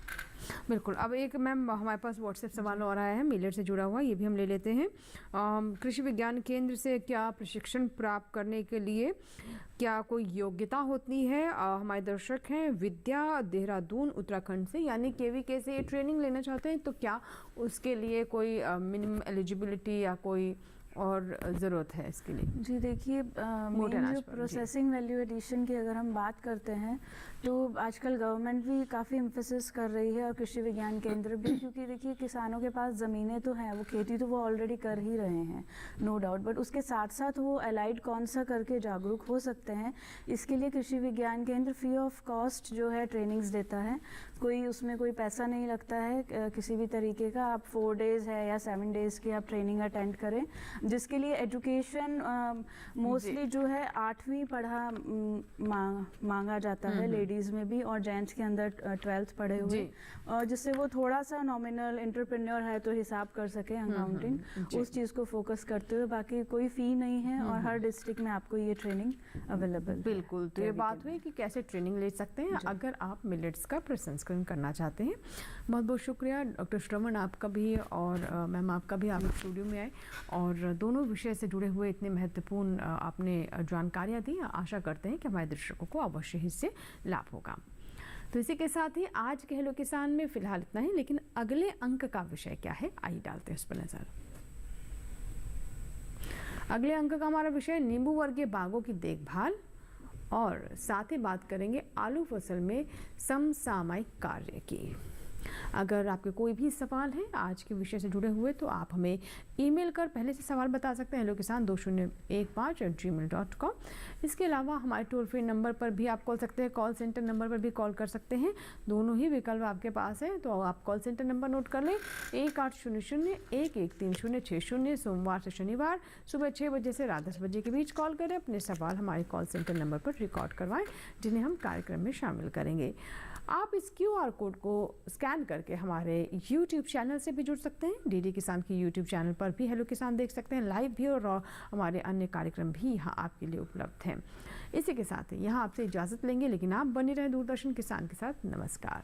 बिल्कुल। अब एक मैम हमारे पास व्हाट्सएप सवाल और आया है मिलेट से जुड़ा हुआ, ये भी हम ले लेते हैं। कृषि विज्ञान केंद्र से क्या प्रशिक्षण प्राप्त करने के लिए क्या कोई योग्यता होती है? हमारे दर्शक हैं विद्या देहरादून उत्तराखंड से, यानी केवीके से ये ट्रेनिंग लेना चाहते हैं, तो क्या उसके लिए कोई मिनिमम एलिजिबिलिटी या कोई और ज़रूरत है इसके लिए? जी देखिए, मेन जो प्रोसेसिंग वैल्यू एडिशन की अगर हम बात करते हैं तो आजकल गवर्नमेंट भी काफ़ी एम्फेसिस कर रही है और कृषि विज्ञान केंद्र भी, क्योंकि देखिए किसानों के पास ज़मीनें तो हैं, वो खेती तो वो ऑलरेडी कर ही रहे हैं नो डाउट, बट उसके साथ साथ वो अलाइड कौन सा करके जागरूक हो सकते हैं, इसके लिए कृषि विज्ञान केंद्र फ्री ऑफ कॉस्ट जो है ट्रेनिंग्स देता है। कोई उसमें कोई पैसा नहीं लगता है किसी भी तरीके का। आप 4 डेज़ है या 7 डेज़ की आप ट्रेनिंग अटेंड करें, जिसके लिए एजुकेशन मोस्टली जो है 8वीं पढ़ा मांगा जाता है लेडीज़ में भी, और जेंट्स के अंदर 12th पढ़े हुए, और जिससे वो थोड़ा सा नॉमिनल एंटरप्रेन्योर है तो हिसाब कर सके अकाउंटिंग, उस चीज़ को फोकस करते हुए। बाकी कोई फ़ी नहीं है और हर डिस्ट्रिक्ट में आपको ये ट्रेनिंग अवेलेबल। बिल्कुल, तो ये बात हुई कि कैसे ट्रेनिंग ले सकते हैं अगर आप मिलेट्स का प्रसंस्करण करना चाहते हैं। बहुत बहुत शुक्रिया डॉक्टर श्रवण आपका भी, और मैम आपका भी, आप स्टूडियो में आए और दोनों विषय से जुड़े हुए इतने महत्वपूर्ण आपने जानकारियाँ दी। आशा करते हैं कि हमारे दर्शकों को अवश्य इससे लाभ होगा। तो इसी के साथ ही आज के हेलो किसान में फिलहाल इतना ही, लेकिन अगले अंक का विषय क्या है आइए डालते हैं उस पर नजर। अगले अंक का हमारा विषय नींबू वर्गीय बागों की देखभाल, और साथ ही बात करेंगे आलू फसल में समसामयिक कार्य की। अगर आपके कोई भी सवाल है आज के विषय से जुड़े हुए तो आप हमें ईमेल कर पहले से सवाल बता सकते हैं hellokisan2015@gmail.com। इसके अलावा हमारे टोल फ्री नंबर पर भी आप कॉल सकते हैं, कॉल सेंटर नंबर पर भी कॉल कर सकते हैं। दोनों ही विकल्प आपके पास है, तो आप कॉल सेंटर नंबर नोट कर लें 1800-113060। सोमवार से शनिवार सुबह 6 बजे से रात 10 बजे के बीच कॉल करें, अपने सवाल हमारे कॉल सेंटर नंबर पर रिकॉर्ड करवाएं, जिन्हें हम कार्यक्रम में शामिल करेंगे। आप इस QR कोड को स्कैन करके हमारे YouTube चैनल से भी जुड़ सकते हैं। DD किसान की YouTube चैनल पर भी हेलो किसान देख सकते हैं लाइव भी, और हमारे अन्य कार्यक्रम भी यहाँ आपके लिए उपलब्ध हैं। इसी के साथ यहाँ आपसे इजाज़त लेंगे, लेकिन आप बने रहें दूरदर्शन किसान के साथ। नमस्कार।